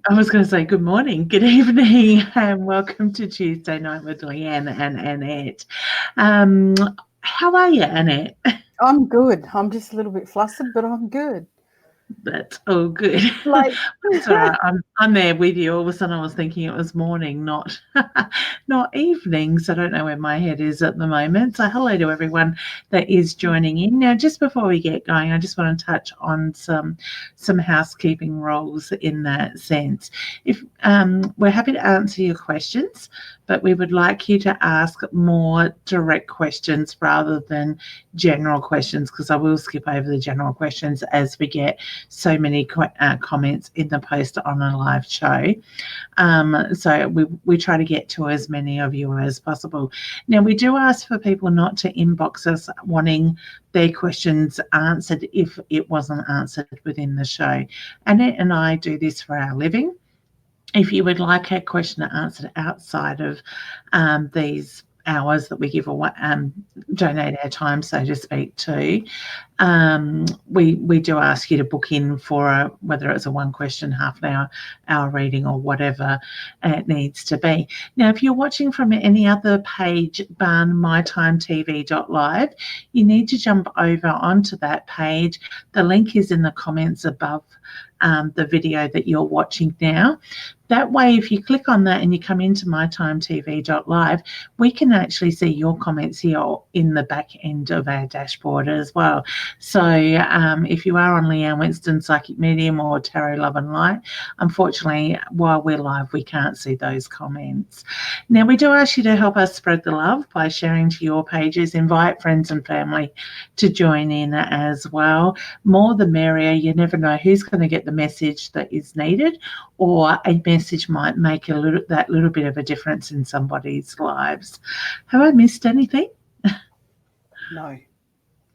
I was going to say good morning, good evening, and welcome to Tuesday Night with Leanne and Annette. How are you, Annette? I'm good. I'm just a little bit flustered, but I'm good. That's all good. Like, That's all right. I'm there with you. All of a sudden, I was thinking it was morning, not not evening. So I don't know where my head is at the moment. So hello to everyone that is joining in. Now, just before we get going, I just want to touch on some housekeeping rules in that sense. If we're happy to answer your questions, but we would like you to ask more direct questions rather than general questions, because I will skip over the general questions as we get so many comments in the post on a live show. So we try to get to as many of you as possible. Now, we do ask for people not to inbox us wanting their questions answered if it wasn't answered within the show. Annette and I do this for our living. If you would like a question answered outside of these hours that we give away, donate our time, so to speak, to, we do ask you to book in for whether it's a one question, half an hour reading, or whatever it needs to be. Now, if you're watching from any other page, barn mytimetv.live, you need to jump over onto that page. The link is in the comments above the video that you're watching now. That way, if you click on that and you come into mytimetv.live, we can actually see your comments here in the back end of our dashboard as well. So if you are on Leanne Winston Psychic Medium or Tarot Love and Light, unfortunately, while we're live, we can't see those comments. Now, we do ask you to help us spread the love by sharing to your pages. Invite friends and family to join in as well. More the merrier. You never know who's going to get the message that is needed, or a message might make that little bit of a difference in somebody's lives. Have I missed anything? no.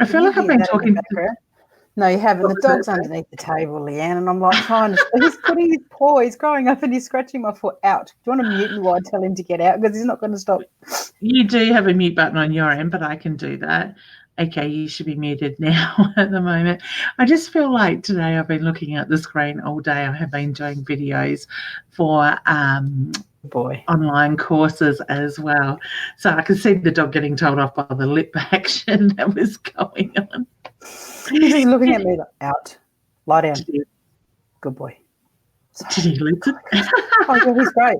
I feel like I've been talking. No, you haven't. The dog's underneath the table, Leanne, and I'm like trying to. He's putting his paw. He's going up and he's scratching my foot out. Do you want to mute me while I tell him to get out, because he's not going to stop? You do have a mute button on your end, but I can do that. Okay, you should be muted now at the moment. I just feel like today I've been looking at the screen all day. I have been doing videos for online courses as well. So I could see the dog getting told off by the lip action that was going on. He's just looking at me like, out, lie down. Good boy. Did he listen? Oh, yeah, he's great.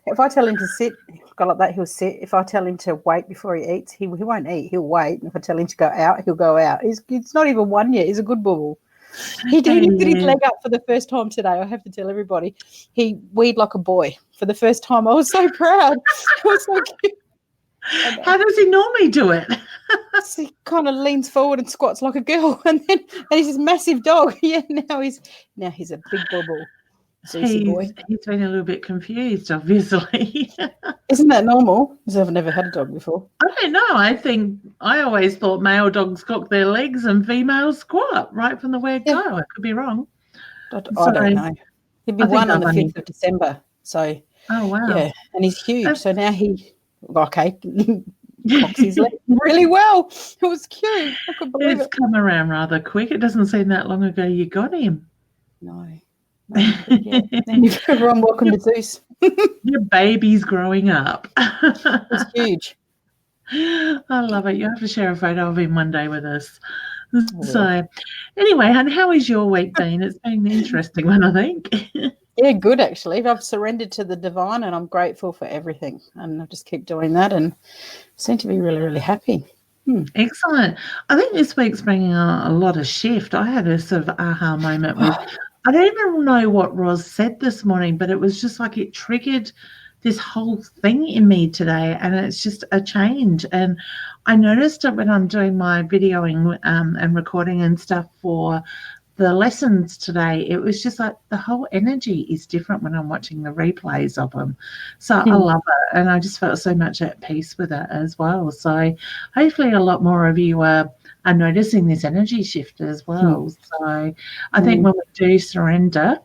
If I tell him to sit, go like that, he'll sit. If I tell him to wait before he eats, he won't eat. He'll wait. And if I tell him to go out, he'll go out. It's not even one yet. He's a good bubble. He lifted his leg up for the first time today. I have to tell everybody. He weed like a boy for the first time. I was so proud. It was so cute. How does he normally do it? He kind of leans forward and squats like a girl, and he's this massive dog. Yeah, now he's a big bubble. He's been a little bit confused, obviously. Isn't that normal? Because I've never had a dog before. I don't know. I always thought male dogs cock their legs and females squat right from the word go. I could be wrong. I don't know. He'd be one on the 5th of December. So, oh, wow. Yeah, and he's huge. So now cocks his leg really well. It was cute. I could believe it. It's come around rather quick. It doesn't seem that long ago you got him. No. Yeah. Everyone, welcome to Zeus. Your baby's growing up. It's huge. I love it. You have to share a photo of him one day with us. So, anyway, hon, how has your week been? It's been an interesting one, I think. Yeah, good actually. I've surrendered to the divine, and I'm grateful for everything. And I just keep doing that, and seem to be really, really happy. Excellent. I think this week's bringing a lot of shift. I had a sort of aha moment with. I don't even know what Roz said this morning, but it was just like it triggered this whole thing in me today, and it's just a change. And I noticed it when I'm doing my videoing and recording and stuff for the lessons today. It was just like the whole energy is different when I'm watching the replays of them. So I love it, and I just felt so much at peace with it as well. So hopefully a lot more of you are noticing this energy shift as well. So I think when we do surrender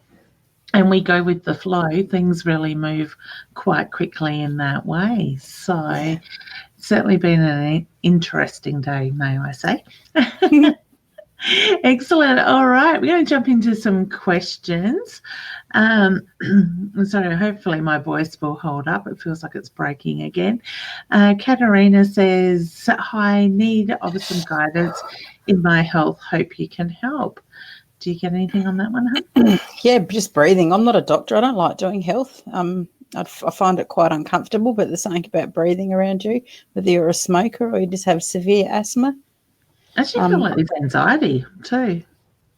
and we go with the flow, things really move quite quickly in that way. So it's certainly been an interesting day, may I say. Excellent. All right, we're going to jump into some questions. Sorry, hopefully my voice will hold up. It feels like it's breaking again. Katarina says, "Hi, need of some guidance in my health. Hope you can help." Do you get anything on that one, huh? Yeah, just breathing. I'm not a doctor. I don't like doing health. I find it quite uncomfortable, but there's something about breathing around you, whether you're a smoker or you just have severe asthma. I actually feel like there's anxiety too.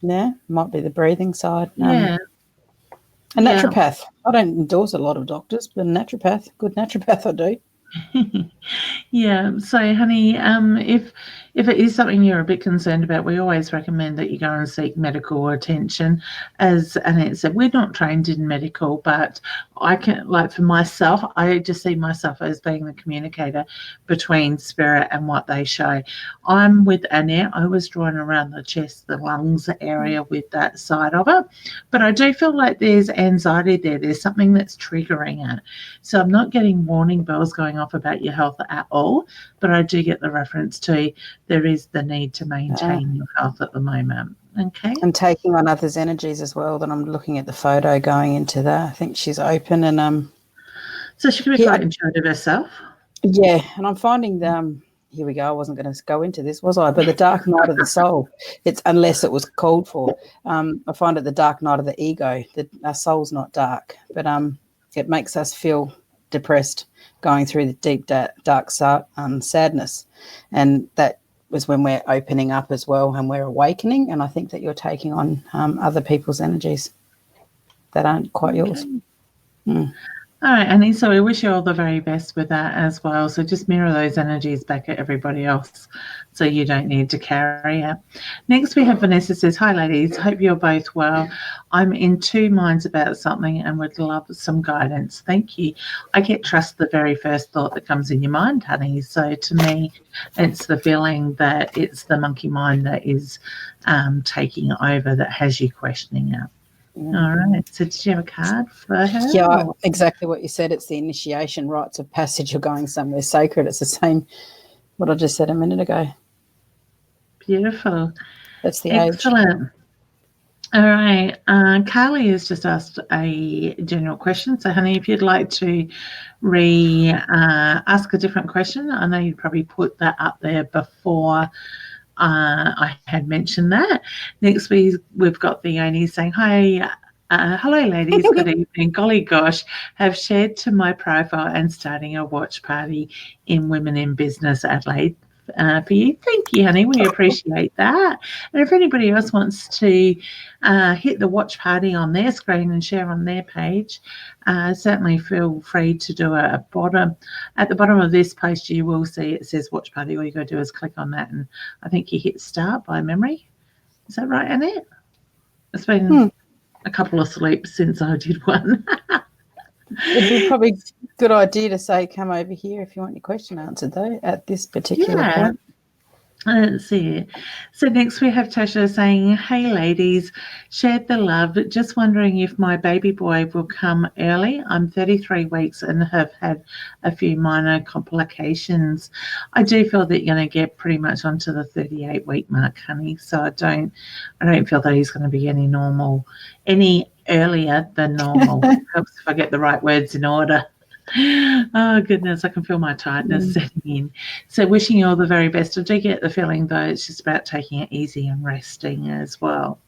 Yeah, might be the breathing side. Yeah. A naturopath. I don't endorse a lot of doctors, but a naturopath, good naturopath I do. Yeah. So, honey, if it is something you're a bit concerned about, we always recommend that you go and seek medical attention. As Annette said, we're not trained in medical, but I can, like for myself, I just see myself as being the communicator between spirit and what they show. I'm with Annette. I was drawn around the chest, the lungs area with that side of it, but I do feel like there's anxiety there. There's something that's triggering it. So I'm not getting warning bells going off about your health at all, but I do get the reference to there is the need to maintain your health at the moment. Okay. And taking on others' energies as well. Then I'm looking at the photo going into that. I think she's open and so she can be quite intuitive herself. Yeah, and I'm finding here we go. I wasn't going to go into this, was I? But the dark night of the soul. It's unless it was called for. I find it the dark night of the ego. That our soul's not dark, but it makes us feel depressed, going through the deep dark sadness, and that was when we're opening up as well and we're awakening. And I think that you're taking on other people's energies that aren't quite yours. All right, Annie, so we wish you all the very best with that as well. So just mirror those energies back at everybody else so you don't need to carry it. Next, we have Vanessa says, "Hi, ladies. Hope you're both well. I'm in two minds about something and would love some guidance. Thank you. I get trust the very first thought that comes in your mind, honey. So to me, it's the feeling that it's the monkey mind that is taking over, that has you questioning it." All right. So did you have a card for her? Yeah, exactly what you said. It's the initiation rites of passage. You're going somewhere sacred. It's the same what I just said a minute ago. Beautiful. That's the Excellent. age. All right. Carly has just asked a general question. So, honey, if you'd like to ask a different question, I know you'd probably put that up there before I had mentioned that. Next we've got Theone saying, "Hi, hello ladies, good evening. Golly gosh, have shared to my profile and starting a watch party in Women in Business Adelaide for you." Thank you, honey. We appreciate that. And if anybody else wants to hit the watch party on their screen and share on their page, certainly feel free to do it. At the bottom of this post, you will see it says watch party. All you got to do is click on that, and I think you hit start by memory. Is that right, Annette? It's been a couple of sleeps since I did one. It'd be probably a good idea to say, come over here if you want your question answered, though, at this particular point. Let's see. So next we have Tasha saying, "Hey ladies, shared the love. Just wondering if my baby boy will come early. I'm 33 weeks and have had a few minor complications. I do feel that you're going to get pretty much onto the 38-week mark, honey. So I don't feel that he's going to be any earlier than normal." Helps if I get the right words in order. Oh goodness, I can feel my tiredness setting in. So wishing you all the very best. I do get the feeling though it's just about taking it easy and resting as well.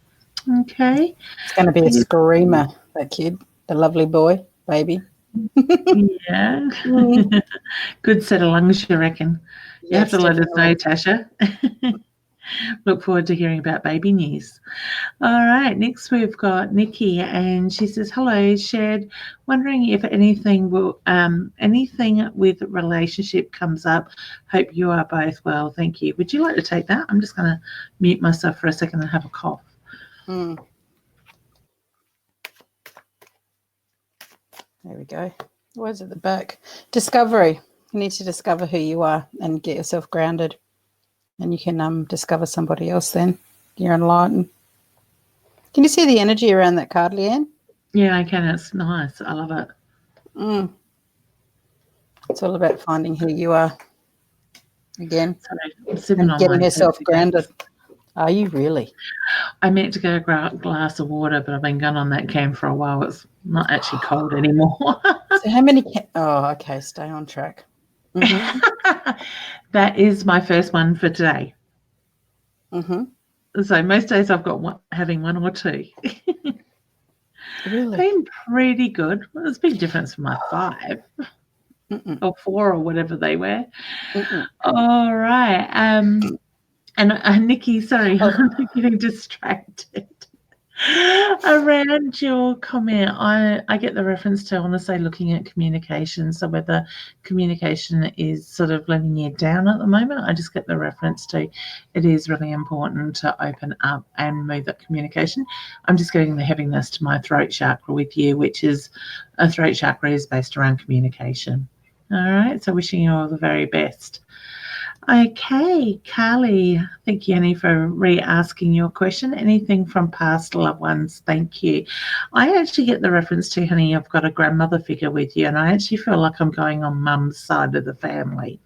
Okay. It's going to be a screamer, that kid, the lovely boy, baby. Yeah. Good set of lungs, you reckon? You have to let us know, Tasha. Look forward to hearing about baby news. All right, next we've got Nikki, and she says, "Hello, shared. Wondering if anything with relationship comes up. Hope you are both well. Thank you." Would you like to take that? I'm just going to mute myself for a second and have a cough. There we go. Words at the back. Discovery. You need to discover who you are and get yourself grounded. And you can discover somebody else then. You're enlightened. Can you see the energy around that card, Leanne? Yeah, I can. It's nice. I love it. It's all about finding who you are again. So, and getting yourself grounded. Are you really? I meant to go grab a glass of water, but I've been gone on that cam for a while. It's not actually cold anymore. So how many? Oh, okay. Stay on track. Mm-hmm. That is my first one for today. Mm-hmm. So most days I've got having one or two. Really? Been pretty good. Well, there's a big difference from my 5 or 4 or whatever they were. All right. And Nikki, sorry, I'm getting distracted. Around your comment, I get the reference to, I want to say, looking at communication. So whether communication is sort of letting you down at the moment, I just get the reference to it is really important to open up and move that communication. I'm just getting the heaviness to my throat chakra with you, which is a throat chakra is based around communication. All right, so wishing you all the very best. Okay, Carly, thank you, Annie, for re-asking your question. Anything from past loved ones? Thank you. I actually get the reference to, honey, I've got a grandmother figure with you, and I actually feel like I'm going on mum's side of the family.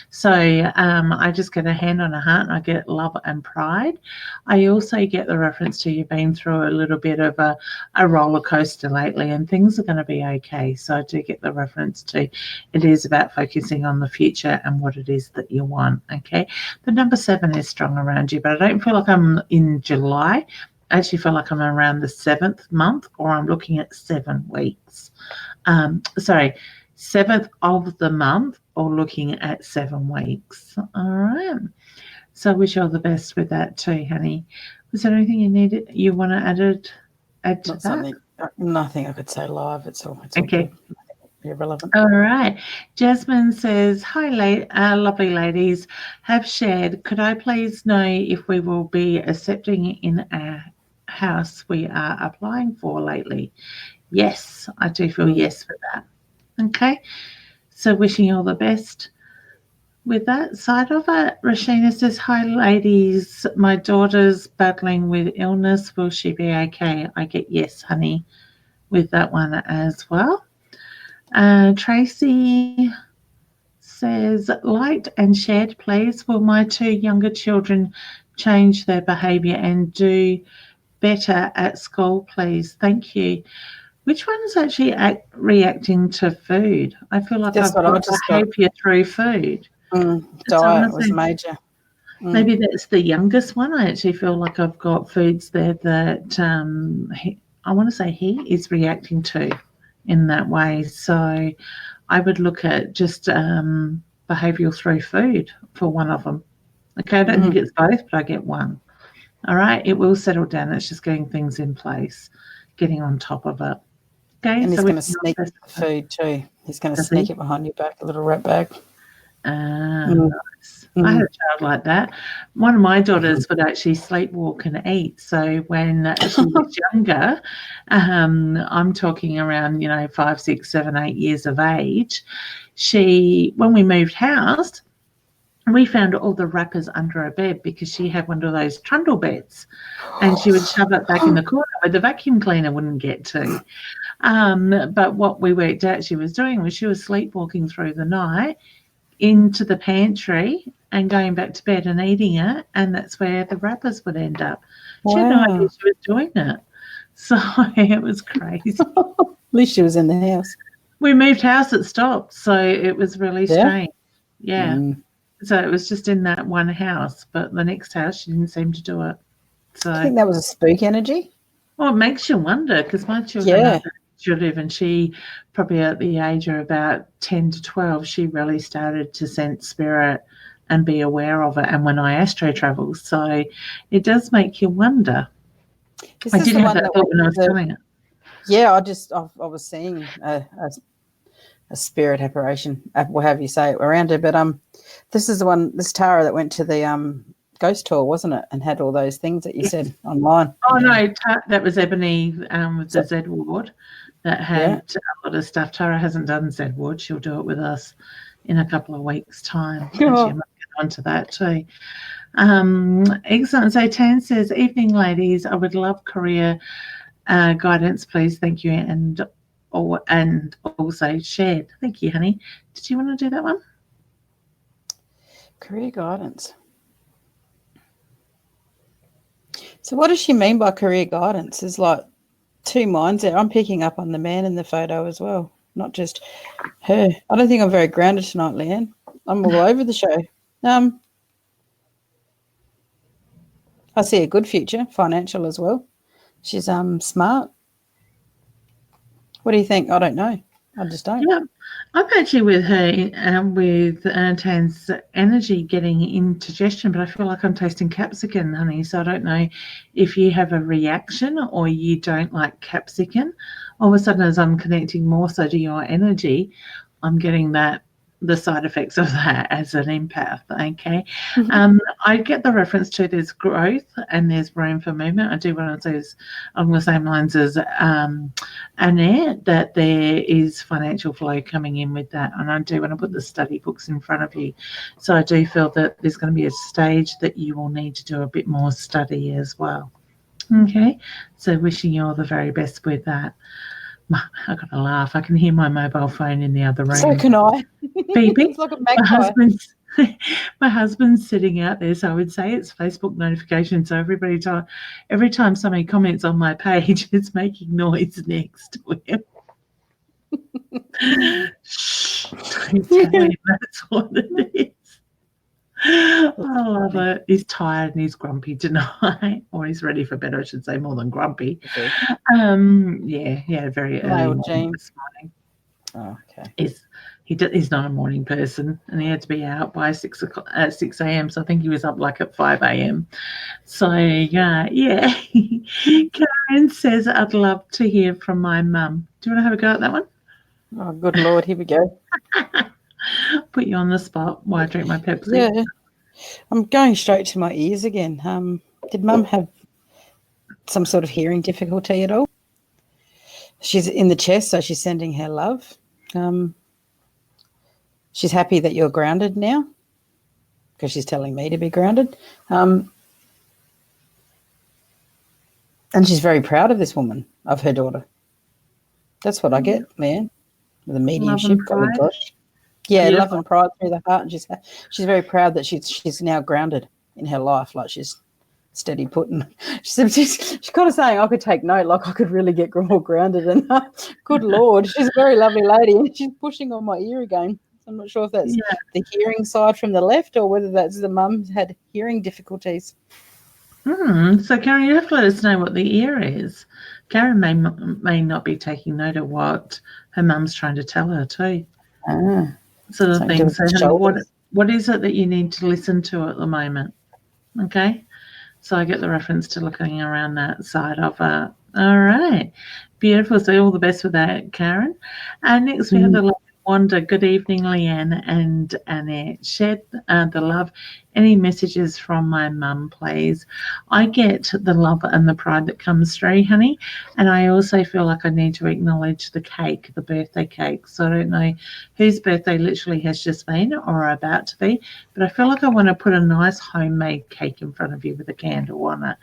So I just get a hand on a heart, and I get love and pride. I also get the reference to you being through a little bit of a roller coaster lately, and things are going to be okay. So I do get the reference to it is about focusing on the future and what it is that you want. Okay, the number 7 is strong around you, but I don't feel like I'm in July. I actually feel like I'm around the 7th month, or I'm looking at 7 weeks. 7th of the month, or looking at 7 weeks. All right. So I wish you all the best with that too, honey. Was there anything you want to add to Not that? something. Nothing I could say live. It's all Okay. good. Irrelevant. All right. Jasmine says, hi, lovely ladies. Have shared. Could I please know if we will be accepting in a house we are applying for lately? Yes, I do feel yes for that. Okay. So wishing you all the best with that side of it. Rashina says, hi, ladies. My daughter's battling with illness. Will she be okay? I get yes, honey, with that one as well. Tracy says, liked and shared, please. Will my 2 younger children change their behaviour and do better at school, please? Thank you. Which one is actually reacting to food? I feel like I've got behaviour through food. Diet was major. Maybe that's the youngest one. I actually feel like I've got foods there that I want to say he is reacting to in that way. So I would look at just behavioural through food for one of them. Okay, I don't think it's both, but I get one. All right, it will settle down. It's just getting things in place, getting on top of it. Okay, and he's going to sneak food too. He's going to sneak it behind your back, a little rat bag. Nice. I had a child like that. One of my daughters would actually sleepwalk and eat. So when she was younger, I'm talking around 5, 6, 7, 8 years of age. When we moved house, we found all the wrappers under her bed because she had one of those trundle beds, and she would shove it back in the corner where the vacuum cleaner wouldn't get to. But what we worked out she was doing was she was sleepwalking through the night into the pantry and going back to bed and eating it, and that's where the wrappers would end up. Wow. She had no idea she was doing it. So it was crazy. At least she was in the house. We moved house, it stopped, so it was really strange. Yeah. So it was just in that one house, but the next house she didn't seem to do it. So I think that was a spook energy. Well, it makes you wonder, because my children should live, and she probably at the age of about 10 to 12, she really started to sense spirit and be aware of it, and when I astro travel. So it does make you wonder. I did have that thought when I was telling it. Yeah, I was seeing a spirit apparition, however you say it, around her. But this is the one, this Tara that went to the ghost tour, wasn't it? And had all those things that you said online. Oh, no, that was Ebony with the Z Ward that had a lot of stuff. Tara hasn't done Z Ward. She'll do it with us in a couple of weeks' time. And she might get onto that too. Excellent. So Tan says, evening, ladies. I would love career guidance, please. Thank you. And also shared. Thank you, honey. Did you want to do that one? Career guidance. So what does she mean by career guidance? There's like two minds there. I'm picking up on the man in the photo as well, not just her. I don't think I'm very grounded tonight, Leanne. I'm all over the show. I see a good future, financial as well. She's smart. What do you think? I don't know. I just don't. Yeah, I'm actually with her with Tan's energy getting indigestion, but I feel like I'm tasting capsicum, honey. So I don't know if you have a reaction or you don't like capsicum. All of a sudden, as I'm connecting more so to your energy, I'm getting the side effects of that as an empath. Okay. I get the reference to there's growth and there's room for movement. I do want to say along the same lines as Annette, that there is financial flow coming in with that. And I do want to put the study books in front of you. So I do feel that there's going to be a stage that you will need to do a bit more study as well. Okay. So wishing you all the very best with that. I got to laugh. I can hear my mobile phone in the other room. So can I. Beeping. It's like a magpie. My husband's sitting out there, so I would say it's Facebook notification. So every time somebody comments on my page, it's making noise next to him. Shh, don't tell him that's what it is. I love it. He's tired and he's grumpy tonight, or he's ready for bed, I should say, more than grumpy. Okay. Yeah, very early morning this morning. Oh, okay. He's not a morning person, and he had to be out by 6 a.m. So I think he was up like at 5 a.m. So yeah. Karen says, "I'd love to hear from my mum." Do you want to have a go at that one? Oh, good Lord, here we go. Put you on the spot while I drink my Pepsi. Yeah, I'm going straight to my ears again. Did Mum have some sort of hearing difficulty at all? She's in the chest, so she's sending her love. She's happy that you're grounded now because she's telling me to be grounded. And she's very proud of this woman, of her daughter. That's what I get, man. The mediumship. Yeah, love and pride through the heart. And she's very proud that she's now grounded in her life, like she's steady putting. She's kind of saying, I could take note, like I could really get more grounded. And good Lord, she's a very lovely lady, and she's pushing on my ear again. I'm not sure if that's the hearing side from the left or whether that's the mum had hearing difficulties. So Karen, you have to let us know what the ear is. Karen may not be taking note of what her mum's trying to tell her too. Sort of thing. So what is it that you need to listen to at the moment? Okay. So I get the reference to looking around that side of it. All right. Beautiful. So all the best with that, Karen. And next we have the Wanda. Good evening, Leanne and Annette. Shed the love. Any messages from my mum, please? I get the love and the pride that comes through, honey. And I also feel like I need to acknowledge the cake, the birthday cake. So I don't know whose birthday literally has just been or about to be, but I feel like I want to put a nice homemade cake in front of you with a candle on it.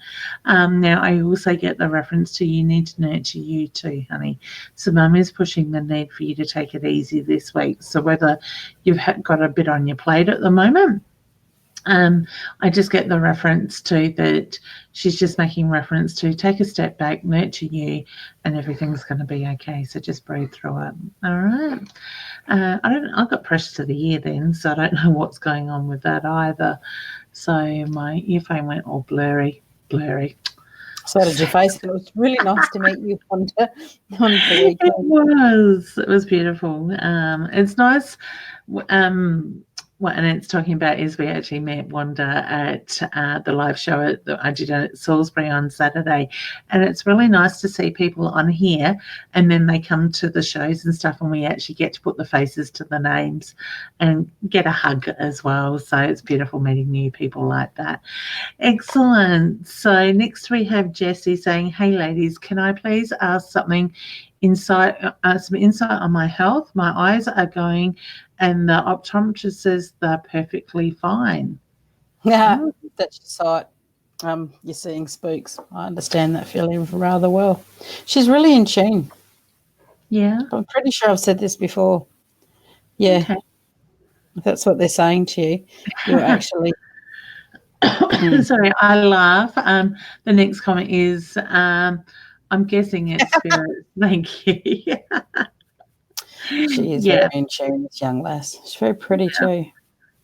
Now, I also get the reference to you need to nurture you too, honey. So mum is pushing the need for you to take it easy this week. So whether you've got a bit on your plate at the moment, I just get the reference to that she's just making reference to take a step back, nurture you, and everything's going to be okay. So just breathe through it. All right. I've got pressure to the ear then, so I don't know what's going on with that either. So my earphone went all blurry. So did your face. It was really nice to meet you on the weekend. It was beautiful. It's nice. What Annette's talking about is we actually met Wanda at the live show that I did at Salisbury on Saturday, and it's really nice to see people on here and then they come to the shows and stuff and we actually get to put the faces to the names and get a hug as well. So it's beautiful meeting new people like that. Excellent. So next we have Jessie saying, hey ladies, can I please ask some insight on my health? My eyes are going and the optometrist says they're perfectly fine. Yeah, that's your sight. You're seeing spooks. I understand that feeling rather well. She's really in tune. Yeah. I'm pretty sure I've said this before. Yeah. Okay. If that's what they're saying to you. You're actually Sorry, I laugh. The next comment is, I'm guessing it's spirits. Thank you. She is Yeah. very in tune, this young lass. She's very pretty too.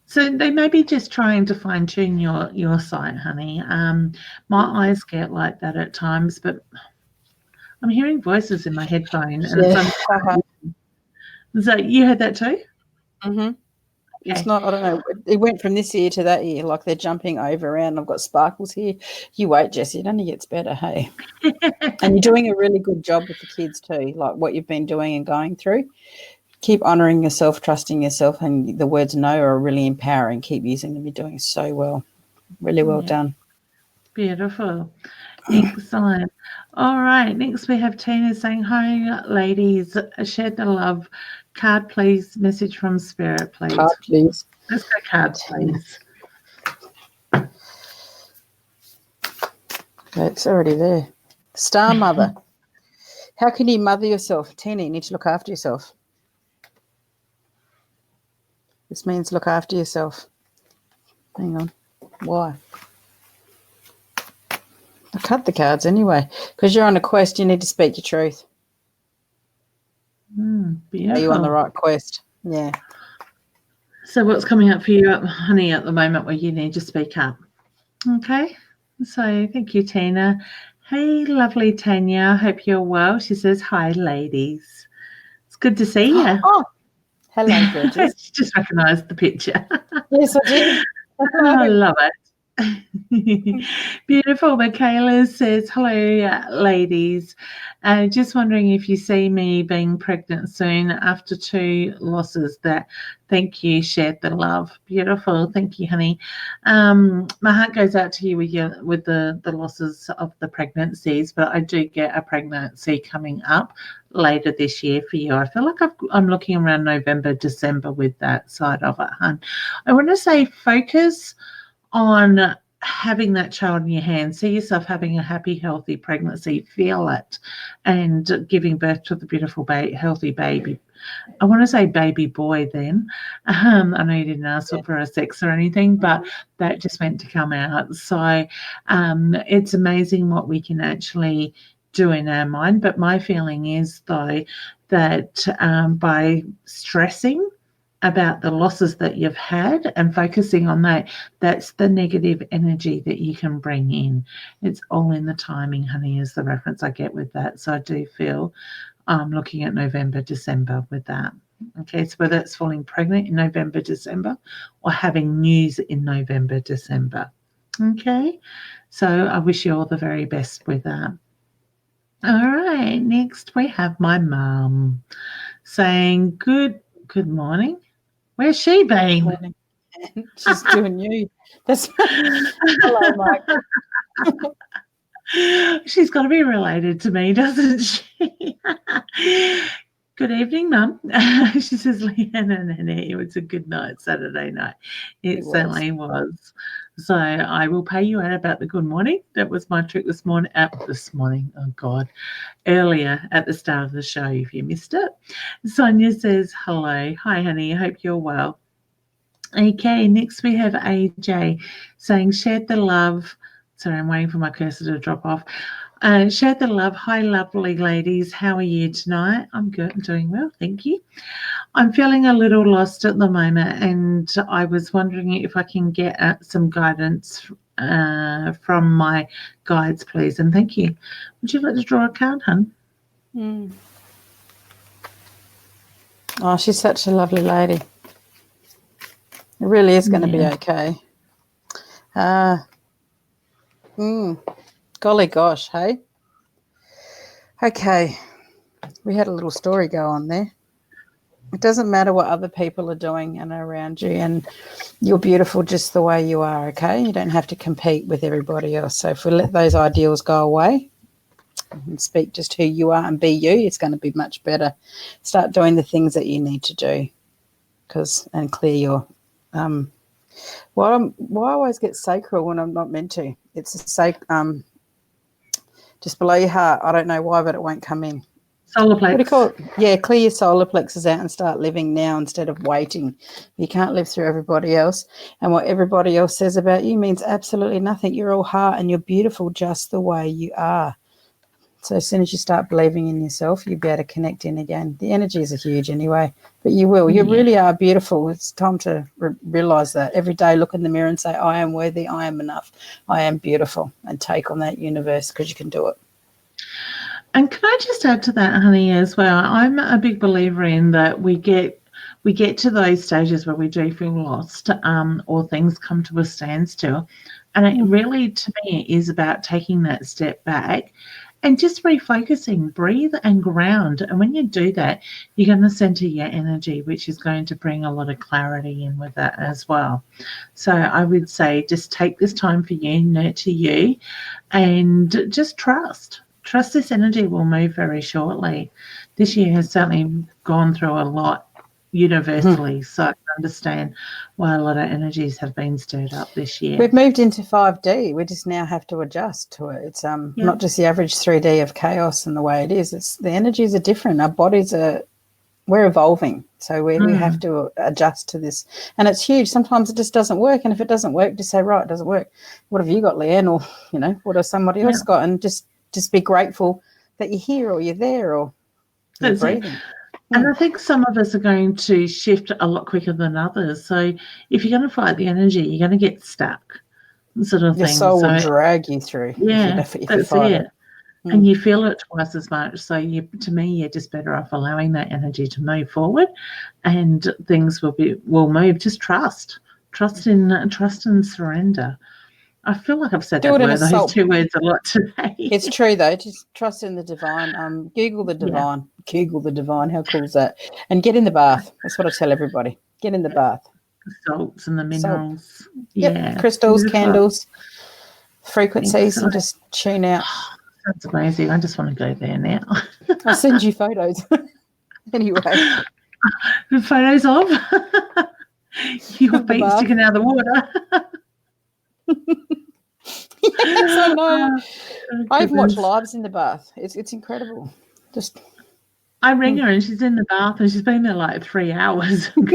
So they may be just trying to fine tune your sight, honey. My eyes get like that at times, but I'm hearing voices in my headphone, and Yeah. so you heard that too? Mm-hmm. It's Okay. not, I don't know. It went from this ear to that ear, like they're jumping over around. I've got sparkles here. You wait, Jessie. It only gets better, hey? And you're doing a really good job with the kids too, like what you've been doing and going through. Keep honouring yourself, trusting yourself, and the words no are really empowering. Keep using them. You're doing so well. Really well done. Beautiful. Excellent. All right. Next, we have Tina saying, hi, ladies. Share the love. Card, please. Message from Spirit, please. Card, please. Let's go cards, please. Okay, it's already there. Star Mother. How can you mother yourself? Tina, you need to look after yourself. This means look after yourself. Hang on. Why? I cut the cards anyway. Because you're on a quest, you need to speak your truth. Beautiful. Are you on the right quest? Yeah. So what's coming up for you, honey, at the moment where you need to speak up? Okay. So thank you, Tina. Hey, lovely Tanya. Hope you're well. She says, hi, ladies. It's good to see you. Oh, hello, gorgeous. She just recognised the picture. Yes, I did. I love it. Beautiful. Michaela says, hello, ladies. Just wondering if you see me being pregnant soon after 2 losses. Thank you, shared the love. Beautiful. Thank you, honey. My heart goes out to you with the losses of the pregnancies, but I do get a pregnancy coming up later this year for you. I feel like I'm looking around November, December with that side of it, hon. I want to say focus on having that child in your hands. See yourself having a happy, healthy pregnancy. Feel it, and giving birth to the beautiful, healthy baby. I want to say baby boy then. I know you didn't ask for a sex or anything, but that just meant to come out. So it's amazing what we can actually do in our mind. But my feeling is, though, that by stressing about the losses that you've had and focusing on that's the negative energy that you can bring in. It's all in the timing, honey, is the reference I get with that. So I do feel looking at November, December with that. Okay, so whether it's falling pregnant in November, December, or having news in November, December. Okay, so I wish you all the very best with that. All right, next we have my mum saying good morning. Where's she been? She's doing you. That's hello, Mike. She's got to be related to me, doesn't she? Good evening, Mum. She says, Leanne and Annette, it was a good night Saturday night. It certainly was. So I will pay you out about the good morning. That was my trick this morning. Oh, God. Earlier at the start of the show, if you missed it. Sonia says, hello. Hi, honey. I hope you're well. Okay, next we have AJ saying, shared the love. Sorry, I'm waiting for my cursor to drop off. Share the love. Hi, lovely ladies. How are you tonight? I'm good. I'm doing well. Thank you. I'm feeling a little lost at the moment, and I was wondering if I can get some guidance from my guides, please. And thank you. Would you like to draw a card, hun? Oh, she's such a lovely lady. It really is going to be okay. Golly gosh, hey? Okay. We had a little story go on there. It doesn't matter what other people are doing and around you, and you're beautiful just the way you are, okay? You don't have to compete with everybody else. So if we let those ideals go away and speak just who you are and be you, it's going to be much better. Start doing the things that you need to do and clear your why I always get sacral when I'm not meant to. It's a just below your heart. I don't know why, but it won't come in. Solar What do you plex. call it? Yeah, clear your solar plexus out and start living now instead of waiting. You can't live through everybody else. And what everybody else says about you means absolutely nothing. You're all heart and you're beautiful just the way you are. So as soon as you start believing in yourself, you'll be able to connect in again. The energies are huge anyway, but you will. You really are beautiful. It's time to realise that. Every day look in the mirror and say, I am worthy, I am enough, I am beautiful, and take on that universe because you can do it. And can I just add to that, honey, as well? I'm a big believer in that we get to those stages where we do feel lost, or things come to a standstill. And it really, to me, is about taking that step back and just refocusing, breathe and ground. And when you do that, you're going to center your energy, which is going to bring a lot of clarity in with that as well. So I would say just take this time for you, nurture you, and just trust. Trust this energy will move very shortly. This year has certainly gone through a lot universally, so I can understand why a lot of energies have been stirred up this year. We've moved into 5D. We just now have to adjust to it. It's not just the average 3D of chaos and the way it is. It's the energies are different. Our bodies we're evolving, so we have to adjust to this, and it's huge. Sometimes it just doesn't work, and if it doesn't work, just say, right, it doesn't work. What have you got, Leanne, or what has somebody else got, and just be grateful that you're here or you're there or you're breathing. And I think some of us are going to shift a lot quicker than others. So if you're going to fight the energy, you're going to get stuck, sort of Your thing. soul will drag you through. Yeah, if you that's fight it. And you feel it twice as much. So to me, you're just better off allowing that energy to move forward, and things will move. Just trust and surrender. I feel like I've said those two words a lot today. It's true though. Just trust in the divine. Google the divine. Google the divine. How cool is that? And get in the bath. That's what I tell everybody. Get in the bath. The salts and the minerals. Yep. Crystals, candles, frequencies, and just tune out. That's amazing. I just want to go there now. I'll send you photos. Anyway. Photos of your feet sticking out of the water. Yes, I know. I've watched lives in the bath. It's incredible. I ring her and she's in the bath and she's been there like 3 hours. We've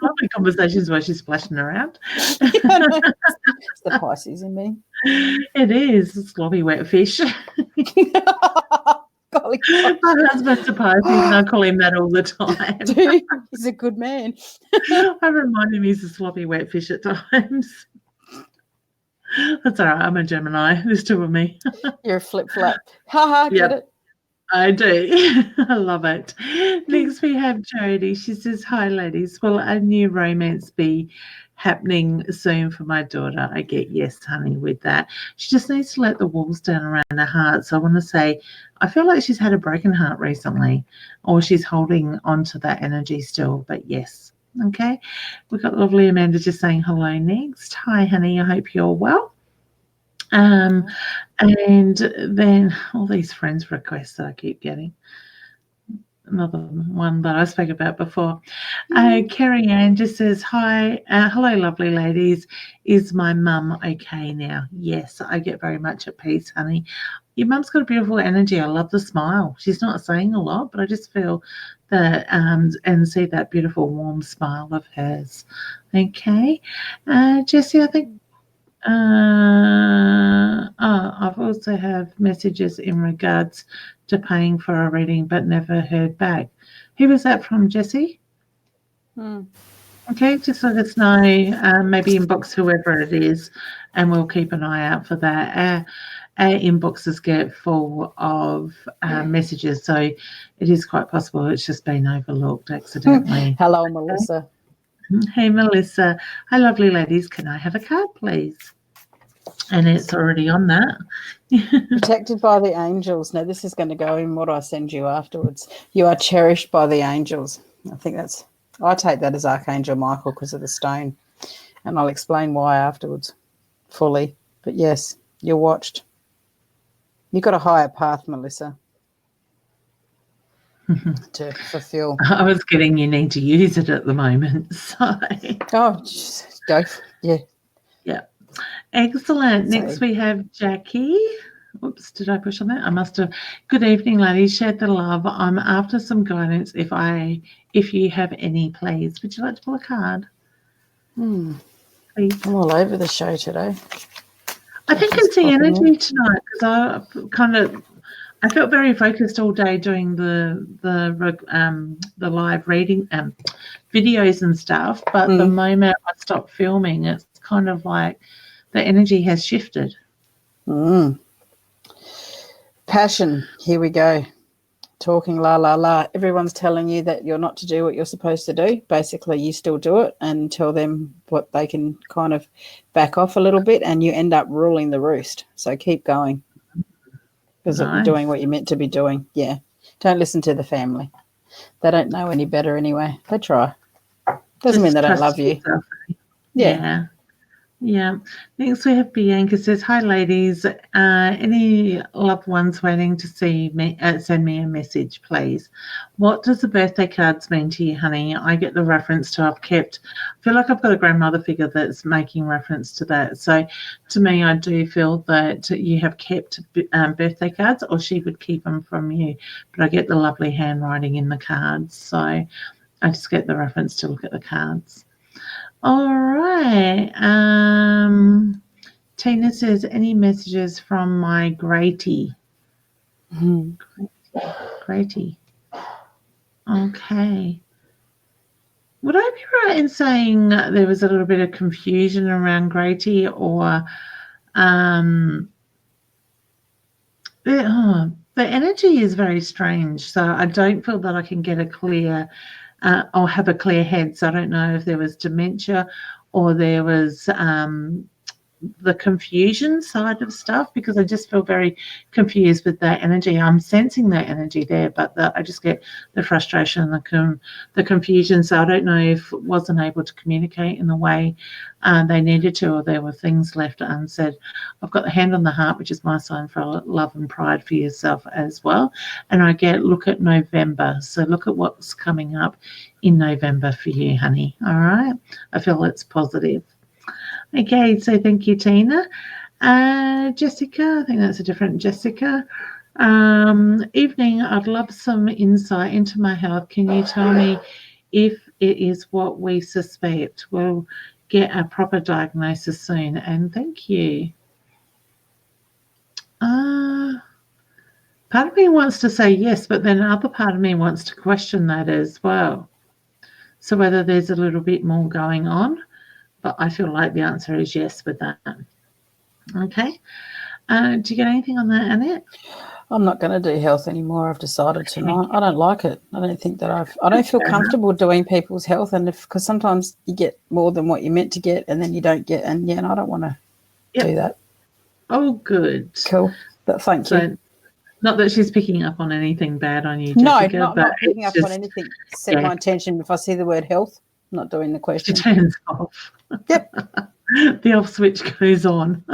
lovely conversations while she's splashing around. It's the Pisces in me. It is. It's sloppy wet fish. My husband's a Pisces and I call him that all the time. Dude, he's a good man. I remind him he's a sloppy wet fish at times. That's all right. I'm a Gemini. There's two of me. You're a flip-flop. Ha-ha, get it? I do. I love it. Next we have Jody. She says, hi, ladies. Will a new romance be happening soon for my daughter? I get yes, honey, with that. She just needs to let the walls down around her heart. So I want to say, I feel like she's had a broken heart recently, or she's holding on to that energy still. But yes. Okay. We've got lovely Amanda just saying hello next. Hi, honey. I hope you're well. And then all these friends requests that I keep getting. Another one that I spoke about before. Carrie Ann just says, hi, hello, lovely ladies. Is my mum okay now? Yes, I get very much at peace, honey. Your mum's got a beautiful energy. I love the smile. She's not saying a lot, but I just feel that and see that beautiful warm smile of hers. Okay. Jessie, I think I've also have messages in regards to paying for a reading but never heard back. Who was that from, Jessie? Okay, just let us know, maybe inbox whoever it is, and we'll keep an eye out for that. Our inboxes get full of messages, so it is quite possible it's just been overlooked accidentally. Hello, Melissa. Hey, Melissa. Hi, lovely ladies. Can I have a card, please? And it's already on that. Protected by the angels. Now, this is going to go in what I send you afterwards. You are cherished by the angels. I take that as Archangel Michael because of the stone, and I'll explain why afterwards fully. But yes, you're watched. You've got a higher path, Melissa, to fulfill. I was getting you need to use it at the moment. So. Just go. Yeah. Excellent. Next we have Jackie. Oops, did I push on that? I must have. Good evening, ladies. Share the love. I'm after some guidance. If you have any, please. Would you like to pull a card? Please. I'm all over the show today. I think it's the energy tonight because I felt very focused all day doing the live reading videos and stuff. But the moment I stopped filming, it's kind of like the energy has shifted. Passion. Here we go. Talking la la la. Everyone's telling you that you're not to do what you're supposed to do. Basically, you still do it and tell them what they can kind of back off a little bit, and you end up ruling the roost. So keep going because you're doing what you're meant to be doing. Yeah. Don't listen to the family. They don't know any better anyway. They try. Doesn't mean they don't love you. Yeah. Yeah. Next we have Bianca says, hi ladies. Any loved ones waiting to see me send me a message, please. What does the birthday cards mean to you, honey? I get the reference to I feel like I've got a grandmother figure that's making reference to that. So to me, I do feel that you have kept birthday cards, or she would keep them from you. But I get the lovely handwriting in the cards. So I just get the reference to look at the cards. All right. Tina says, any messages from my Grady? Grady. Okay. Would I be right in saying there was a little bit of confusion around Grady, or the energy is very strange. So I don't feel that I can get a clear or have a clear head. So I don't know if there was dementia or there was the confusion side of stuff, because I just feel very confused with that energy. I'm sensing that energy there, but I just get the frustration and the confusion. So I don't know if it wasn't able to communicate in the way they needed to, or there were things left unsaid. I've got the hand on the heart, which is my sign for love and pride for yourself as well. And I get look at November. So look at what's coming up in November for you, honey. All right. I feel it's positive. Okay, so thank you, Tina. Jessica, I think that's a different Jessica. Evening, I'd love some insight into my health. Can you tell me if it is what we suspect? We'll get a proper diagnosis soon. And thank you. Part of me wants to say yes, but then another part of me wants to question that as well. So whether there's a little bit more going on. But I feel like the answer is yes with that. Okay. Do you get anything on that, Annette? I'm not going to do health anymore. I've decided tonight. I don't like it. I don't think that I don't feel comfortable doing people's health, and because sometimes you get more than what you're meant to get, and then you don't get, and I don't want to do that. Oh, good. Cool. But thank you. Not that she's picking up on anything bad on you, Jessica. No, not picking up on anything. Set my intention. If I see the word health, I'm not doing the question. She turns off. Yep. The off switch goes on.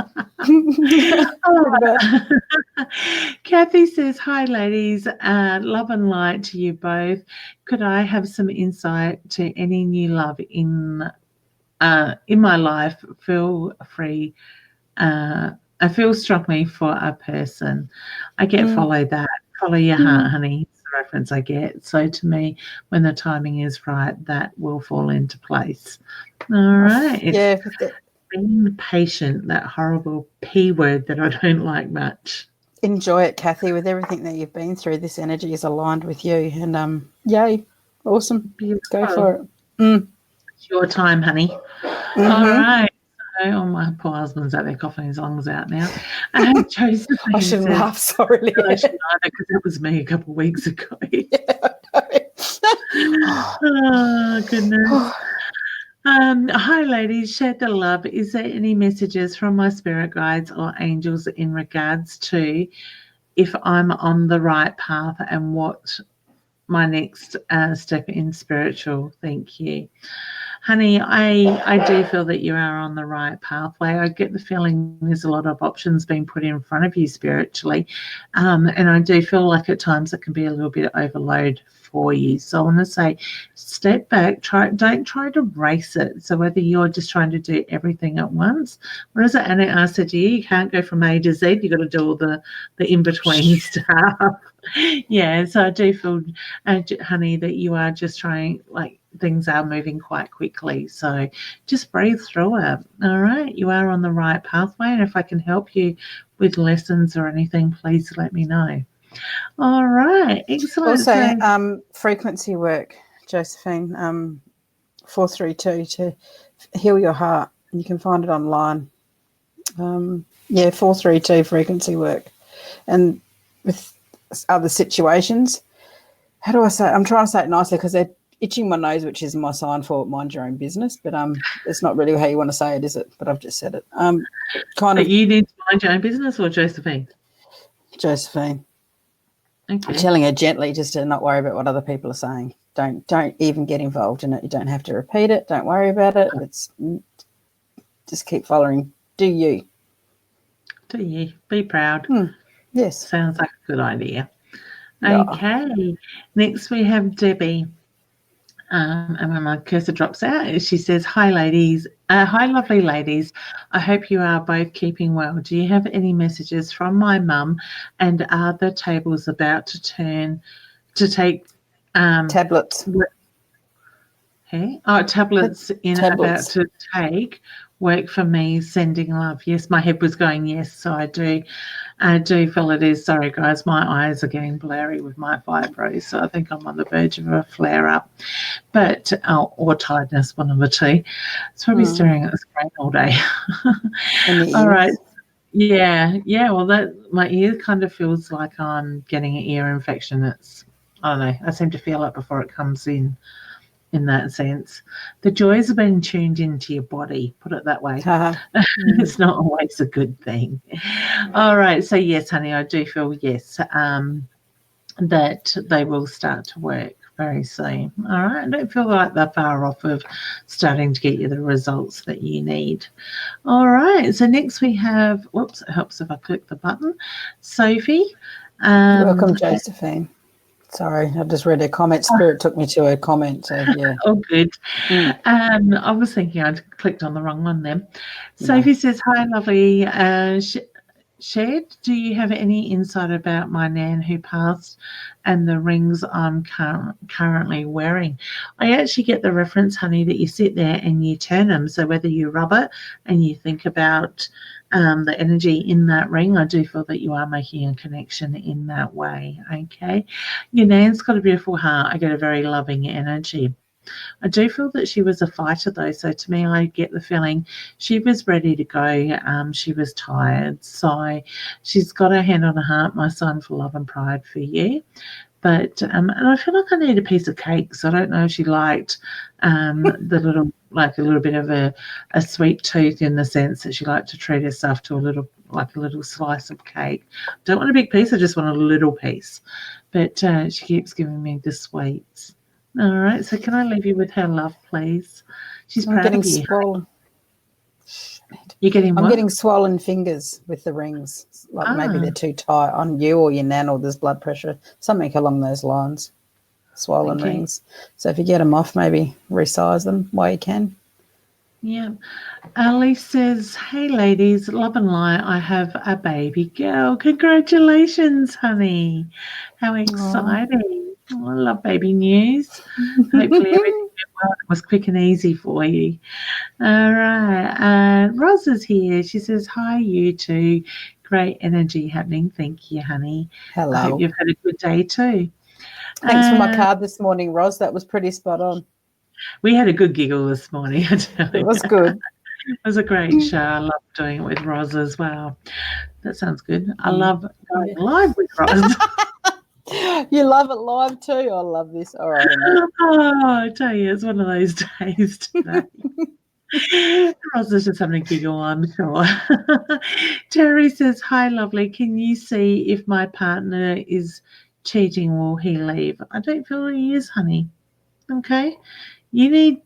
Kathy says, hi, ladies. Love and light to you both. Could I have some insight to any new love in my life? Feel free. I feel strongly for a person. I get follow that. Follow your heart, honey. It's the reference I get. So to me, when the timing is right, that will fall into place. All right. Being patient, that horrible P word that I don't like much. Enjoy it, Kathy. With everything that you've been through, this energy is aligned with you. And yay. Awesome. Beautiful. Go for it. It's your time, honey. All right. Oh, my poor husband's out there coughing his lungs out now. I shouldn't laugh, sorry. I shouldn't either, because that was me a couple of weeks ago. Oh, goodness. Hi, ladies. Share the love. Is there any messages from my spirit guides or angels in regards to if I'm on the right path and what my next step in spiritual? Thank you. honey, I do feel that you are on the right pathway. I get the feeling there's a lot of options being put in front of you spiritually, and I do feel like at times it can be a little bit overload for you. So I want to say, step back. Don't try to race it. So whether you're just trying to do everything at once, what is it? And I said to you, you can't go from A to Z. You got to do all the in between stuff. Yeah. So I do feel, honey, that you are just trying, like, things are moving quite quickly. So just breathe through it. All right. You are on the right pathway. And if I can help you with lessons or anything, please let me know. All right. Excellent. Also, frequency work, Josephine, 432 to heal your heart. You can find it online. 432 frequency work. And with other situations, how do I say it? I'm trying to say it nicely because they're itching my nose, which is my sign for mind your own business, but it's not really how you want to say it, is it? But I've just said it. You need to mind your own business, or Josephine? Josephine. Okay. I'm telling her gently just to not worry about what other people are saying. Don't even get involved in it. You don't have to repeat it. Don't worry about it. It's just keep following. Do you? Do you? Be proud. Yes. Sounds like a good idea. Yeah. Okay. Next we have Debbie. And when my cursor drops out, she says, hi, ladies. Hi, lovely ladies. I hope you are both keeping well. Do you have any messages from my mum? And are the tables about to turn to take tablets? Hey? Oh, tablets about to take work for me, sending love. Yes, my head was going yes, so I do feel it is. Sorry, guys, my eyes are getting blurry with my fibros, so I think I'm on the verge of a flare-up, or tiredness, one of the two. It's probably staring at the screen all day. All right. Yeah. Well, my ear kind of feels like I'm getting an ear infection. I don't know. I seem to feel it before it comes in that sense. The joys have been tuned into your body, put it that way. It's not always a good thing. All right. So, yes, honey, I do feel, yes, that they will start to work very soon. All right. I don't feel like they're far off of starting to get you the results that you need. All right. So next we have, whoops, it helps if I click the button, Sophie. Welcome, Josephine. Sorry, I just read a comment. Spirit took me to a comment. So, yeah. Oh, good. I was thinking I'd clicked on the wrong one then. Sophie says, hi, lovely. Shared, do you have any insight about my nan who passed and the rings I'm currently wearing? I actually get the reference, honey, that you sit there and you turn them. So whether you rub it and you think about the energy in that ring, I do feel that you are making a connection in that way. Okay. Your nan's got a beautiful heart. I get a very loving energy. I do feel that she was a fighter, though. So to me, I get the feeling she was ready to go. She was tired. So she's got her hand on her heart, my son, for love and pride for you. But and I feel like I need a piece of cake. So I don't know if she liked the little, like a little bit of a sweet tooth, in the sense that she liked to treat herself to a little slice of cake. Don't want a big piece. I just want a little piece. But she keeps giving me the sweets. All right. So can I leave you with her love, please? She's proud of you. Swollen. You're getting what? I'm getting swollen fingers with the rings. Like maybe they're too tight on you or your nan, or there's blood pressure, something along those lines. Swollen rings. So if you get them off, maybe resize them while you can. Yeah. Ali says, hey, ladies, love and light, I have a baby girl. Congratulations, honey. How exciting. Oh, I love baby news. Hopefully everything was quick and easy for you. All right. Roz is here. She says, hi, you two. Great energy happening. Thank you, honey. Hello. I hope you've had a good day too. Thanks for my card this morning, Roz. That was pretty spot on. We had a good giggle this morning. It was good. It was a great show. I love doing it with Roz as well. That sounds good. I love going live with Roz. You love it live too? I love this. All right. Oh, I tell you, it's one of those days today. Roz is just having a giggle, I'm sure. Terry says, hi, lovely. Can you see if my partner is cheating? Will he leave? I don't feel he is, honey. Okay. You need,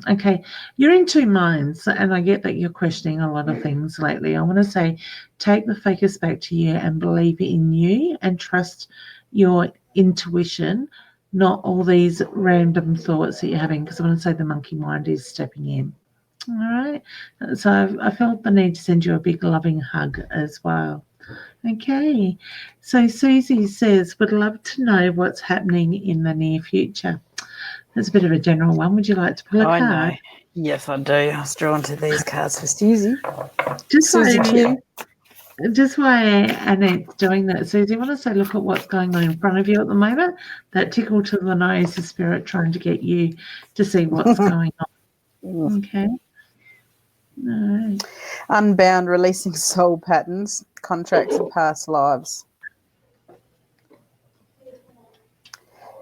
okay, you're in two minds, and I get that you're questioning a lot of things lately. I want to say take the focus back to you and believe in you and trust your intuition, not all these random thoughts that you're having, because I want to say the monkey mind is stepping in. All right. So I felt the need to send you a big loving hug as well. Okay. So Susie says, would love to know what's happening in the near future. That's a bit of a general one. Would you like to pull a I card? know. Yes, I do. I was drawn to these cards for Susie. Just Susie why, Q. just why Annette's doing that, Susie, want to say, look at what's going on in front of you at the moment. That tickle to the nose, the spirit trying to get you to see what's going on. Okay. All right. Unbound, releasing soul patterns, contracts of past lives.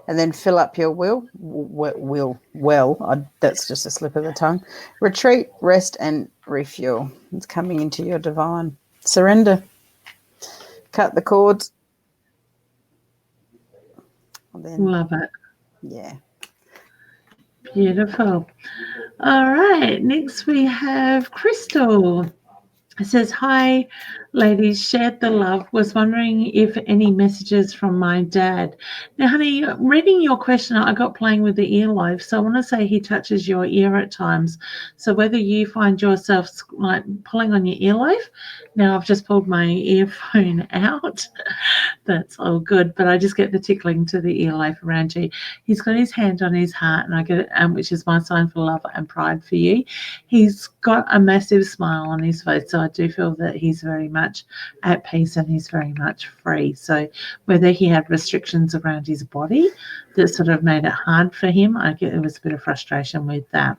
And then fill up your that's just a slip of the tongue. Retreat, rest, and refuel. It's coming into your divine. Surrender. Cut the cords. And then, Love it. yeah. Beautiful. All right. Next we have Crystal. It says, hi, ladies, shared the love. Was wondering if any messages from my dad. Now, honey, reading your question, I got playing with the earlobe. So I want to say he touches your ear at times. So whether you find yourself like pulling on your earlobe, now I've just pulled my earphone out. That's all good. But I just get the tickling to the earlobe around you. He's got his hand on his heart, and I get it, which is my sign for love and pride for you. He's got a massive smile on his face. So I do feel that he's very much at peace and he's very much free. So whether he had restrictions around his body that sort of made it hard for him, I get there was a bit of frustration with that.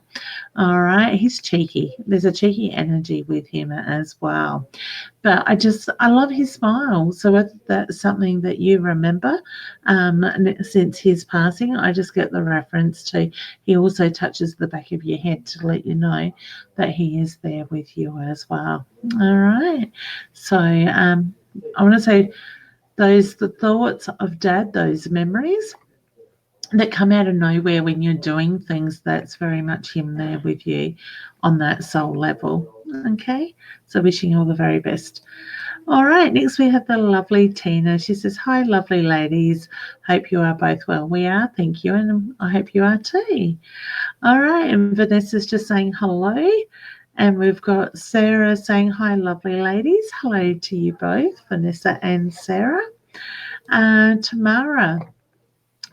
All right. He's cheeky. There's a cheeky energy with him as well. But I love his smile. So whether that's something that you remember since his passing, I just get the reference to he also touches the back of your head to let you know that he is there with you as well. All right. So I want to say the thoughts of Dad, those memories that come out of nowhere when you're doing things, that's very much him there with you on that soul level. Okay. So wishing you all the very best. All right, next we have the lovely Tina. She says, hi, lovely ladies. Hope you are both well. We are, thank you, and I hope you are too. All right, and Vanessa's just saying hello. And we've got Sarah saying, hi, lovely ladies. Hello to you both, Vanessa and Sarah. Tamara.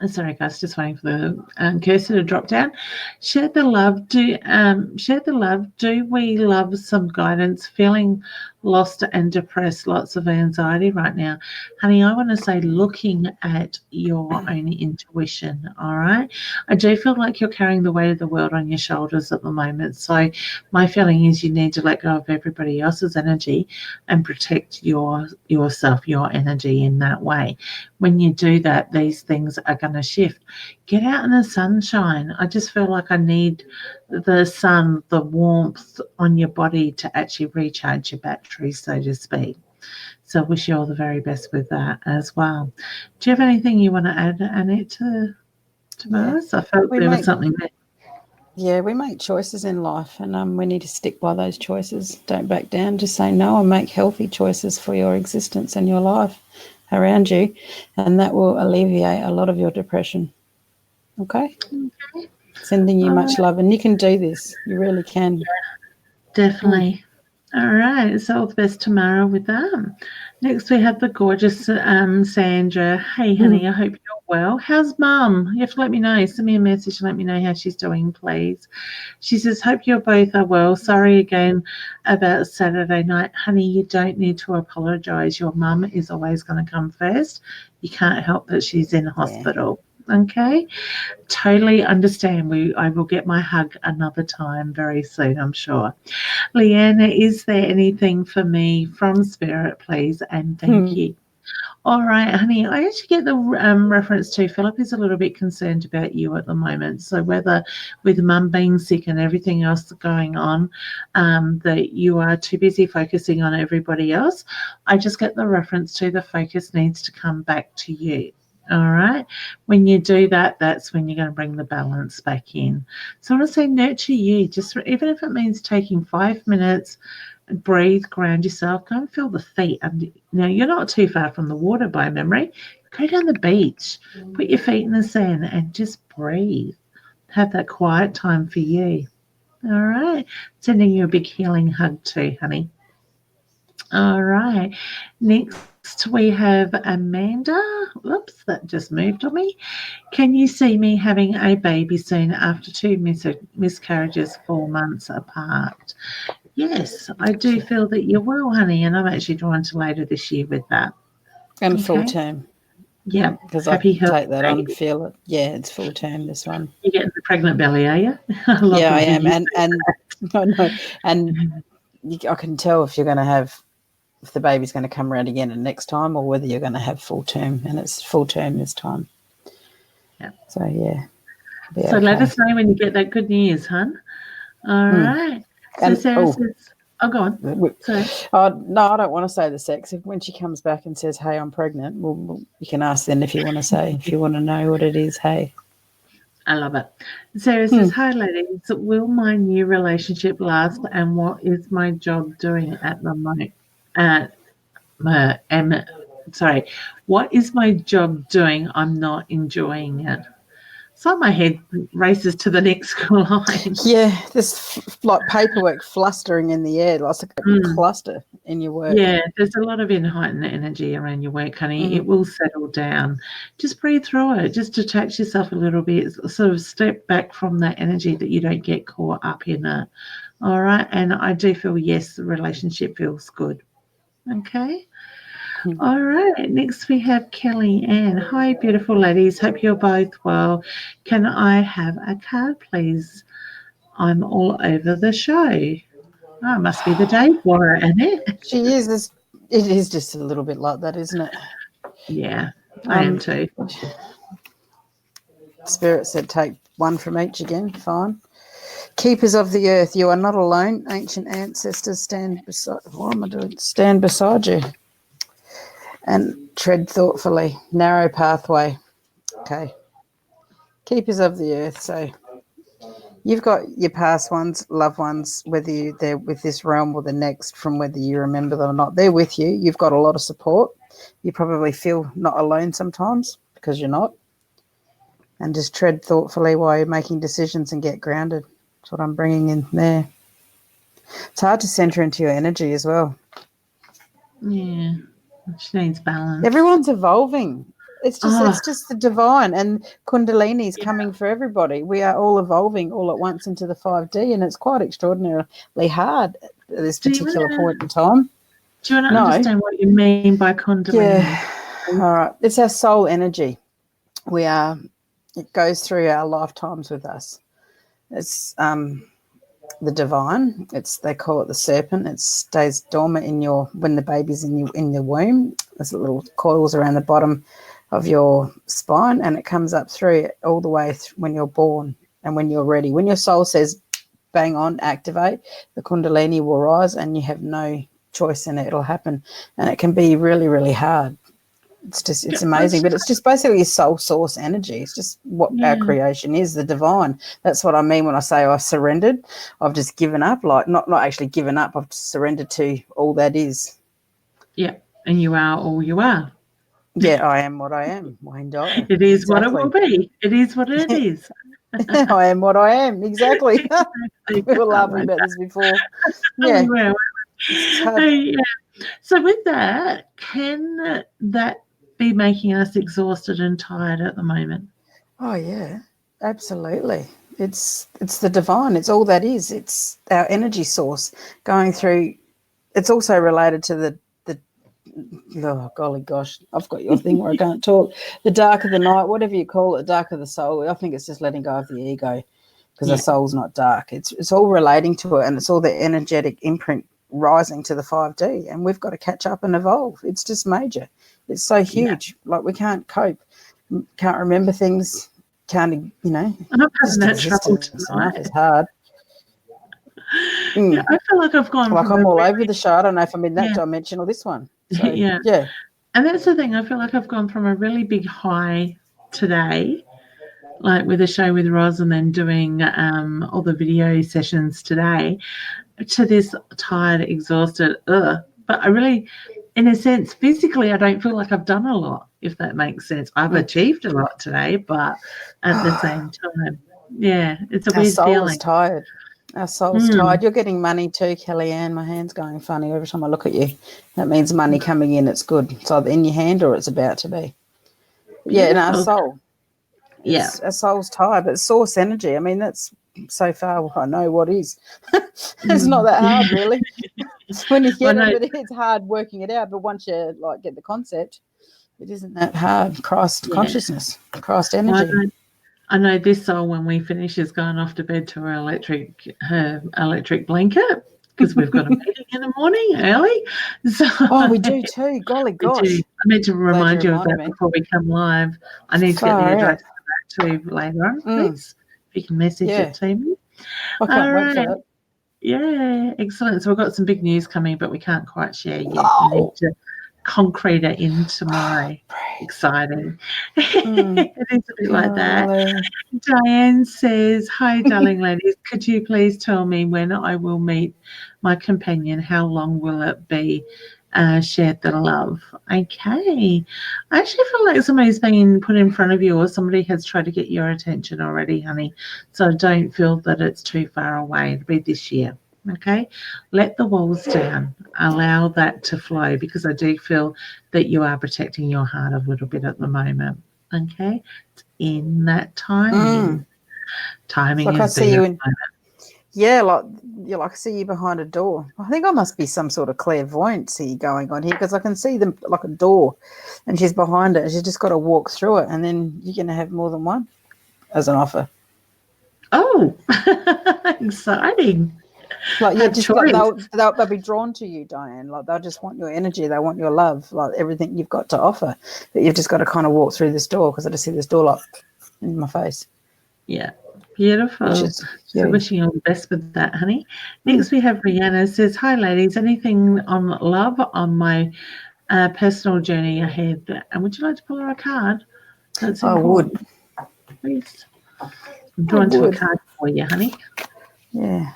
Sorry, guys, just waiting for the cursor to drop down. Share the love. Share the love. Do we love some guidance? Feeling lost and depressed, lots of anxiety right now. Honey, I want to say looking at your own intuition, all right? I do feel like you're carrying the weight of the world on your shoulders at the moment. So my feeling is you need to let go of everybody else's energy and protect yourself, your energy in that way. When you do that, these things are going to shift. Get out in the sunshine. I just feel like I need the sun, the warmth on your body to actually recharge your batteries, so to speak. So I wish you all the very best with that as well. Do you have anything you want to add, Annette, to Mars? I felt there was something there. Yeah, we make choices in life, and we need to stick by those choices. Don't back down. Just say no and make healthy choices for your existence and your life around you, and that will alleviate a lot of your depression. Okay? Sending you much love, and you can do this. You really can. Yeah, definitely. All right. So all the best tomorrow with that. Next, we have the gorgeous Sandra. Hey, honey, I hope you're well. How's Mum? You have to let me know. Send me a message and let me know how she's doing, please. She says, hope you both are well. Sorry again about Saturday night. Honey, you don't need to apologise. Your mum is always going to come first. You can't help that she's in hospital. Okay? Totally understand. I will get my hug another time very soon, I'm sure. Leanna, is there anything for me from Spirit, please? And thank you. All right, honey, I actually get the reference to Philip is a little bit concerned about you at the moment. So whether with Mum being sick and everything else going on, that you are too busy focusing on everybody else, I just get the reference to the focus needs to come back to you. All right. When you do that, that's when you're going to bring the balance back in. So I want to say nurture you, just even if it means taking 5 minutes, breathe, ground yourself, go and feel the feet. And now you're not too far from the water by memory. Go down the beach, put your feet in the sand and just breathe. Have that quiet time for you. All right. Sending you a big healing hug too, honey. All right. Next, we have Amanda. Whoops, that just moved on me. Can you see me having a baby soon after 2 miscarriages 4 months apart? Yes, I do feel that you will, honey, and I'm actually drawn to later this year with that. And full term. Yeah, because I can take that on, feel it. Yeah, it's full term, this one. You're getting the pregnant belly, are you? Yeah, I am. And I can tell if you're going to have, if the baby's going to come around again and next time, or whether you're going to have full term, and it's full term this time. Yeah. So, yeah. So let us know when you get that good news, hon. All right. So And, Sarah says, go on. Sorry. No, I don't want to say the sex. When she comes back and says, hey, I'm pregnant, you can ask then if you want to say, if you want to know what it is, hey. I love it. Sarah says, hi, ladies. Will my new relationship last, and what is my job doing at the moment? What is my job doing? I'm not enjoying it. So my head races to the next line. Yeah, there's like paperwork flustering in the air, like a cluster in your work. Yeah, there's a lot of heightened energy around your work, honey. It will settle down. Just breathe through it. Just detach yourself a little bit. Sort of step back from that energy that you don't get caught up in it. All right. And I do feel, yes, the relationship feels good. Okay. All right. Next we have Kelly Ann. Hi, beautiful ladies. Hope you're both well. Can I have a card, please? I'm all over the show. Oh, it must be the day for it, isn't it? She is. It is just a little bit like that, isn't it? Yeah, I am too. Spirit said take one from each again. Fine. Keepers of the earth, you are not alone. Ancient ancestors stand beside. What am I doing? Stand beside you. And tread thoughtfully. Narrow pathway. Okay. Keepers of the earth. So you've got your past ones, loved ones, whether they're with this realm or the next, from whether you remember them or not. They're with you. You've got a lot of support. You probably feel not alone sometimes because you're not. And just tread thoughtfully while you're making decisions and get grounded. That's what I'm bringing in there. It's hard to centre into your energy as well. Yeah. She needs balance. Everyone's evolving. It's just the divine, and Kundalini's coming for everybody. We are all evolving all at once into the 5D, and it's quite extraordinarily hard at this particular point in time. Do you want to understand what you mean by Kundalini? Yeah. All right. It's our soul energy. It goes through our lifetimes with us. It's the divine. They call it the serpent. It stays dormant when the baby's in the womb. There's little coils around the bottom of your spine, and it comes up through all the way when you're born and when you're ready. When your soul says, bang on, activate, the Kundalini will rise, and you have no choice in it. It'll happen, and it can be really, really hard. It's amazing, but it's just basically soul source energy. It's just what our creation is, the divine. That's what I mean when I say I've surrendered. I've just given up, like not actually given up. I've surrendered to all that is. Yeah, and you are all you are. Yeah, I am what I am, Wayne Dyer. It is what it will be. It is what it is. I am what I am, exactly. We were laughing about this before. Yeah. Yeah. So with that, can that be making us exhausted and tired at the moment? Oh yeah, absolutely. It's the divine. It's all that is. It's our energy source going through. It's also related to the oh golly gosh, I've got your thing where I can't talk. The dark of the night, whatever you call it, dark of the soul. I think it's just letting go of the ego, because the soul's not dark. It's all relating to it, and it's all the energetic imprint rising to the 5D, and we've got to catch up and evolve. It's just major. It's so huge. Like we can't cope, can't remember things, can't, I'm not having that trouble tonight. It's hard. Yeah, I feel like I've gone. Like I'm all over the show. I don't know if I'm in that dimension or this one. So, yeah. And that's the thing. I feel like I've gone from a really big high today, like with a show with Roz and then doing all the video sessions today, to this tired, exhausted, ugh. But I really, in a sense, physically, I don't feel like I've done a lot, if that makes sense. I've achieved a lot today, but at the same time, yeah, it's a Our weird soul feeling. is tired. Our soul's tired. You're getting money too, Kellyanne. My hand's going funny every time I look at you. That means money coming in. It's good. It's either in your hand or it's about to be. Yeah, and our soul. Yeah. Our soul's tired, but it's source energy. I mean, that's so far what I know what is. It's not that hard, really. When you get it, it's hard working it out. But once you like get the concept, it isn't that hard. Christ consciousness, Christ energy. Well, I know this soul, when we finish, is going off to bed to her electric blanket, because we've got a meeting in the morning early. So we do too. Golly gosh. I meant to remind you of that before we come live. I need to get the address for that too later on, please. If you can message it to me. I can't wait for that. Yeah, excellent. So we've got some big news coming, but we can't quite share yet. We need to concrete it in tomorrow. Exciting. It is a bit like that. Diane says, hi, darling ladies. Could you please tell me when I will meet my companion? How long will it be? Shared the love. Okay. I actually feel like somebody's been put in front of you, or somebody has tried to get your attention already, honey. So I don't feel that it's too far away. It'll be this year. Okay. Let the walls down. Allow that to flow, because I do feel that you are protecting your heart a little bit at the moment. Okay. It's in that timing. Timing like is I see you in. Yeah, like I see you behind a door. I think I must be some sort of clairvoyancy going on here, because I can see them like a door, and she's behind it. She's just got to walk through it, and then you're going to have more than one as an offer. Oh, exciting! Like just like they'll be drawn to you, Diane. Like they'll just want your energy. They want your love, like everything you've got to offer. But you've just got to kind of walk through this door, because I just see this door like in my face. Yeah. Beautiful. So wishing you all the best with that, honey. Next we have Rihanna. Says, hi ladies, anything on love on my personal journey ahead? And would you like to pull her a card? I would. Please. I'm drawn to a card for you, honey. Yeah.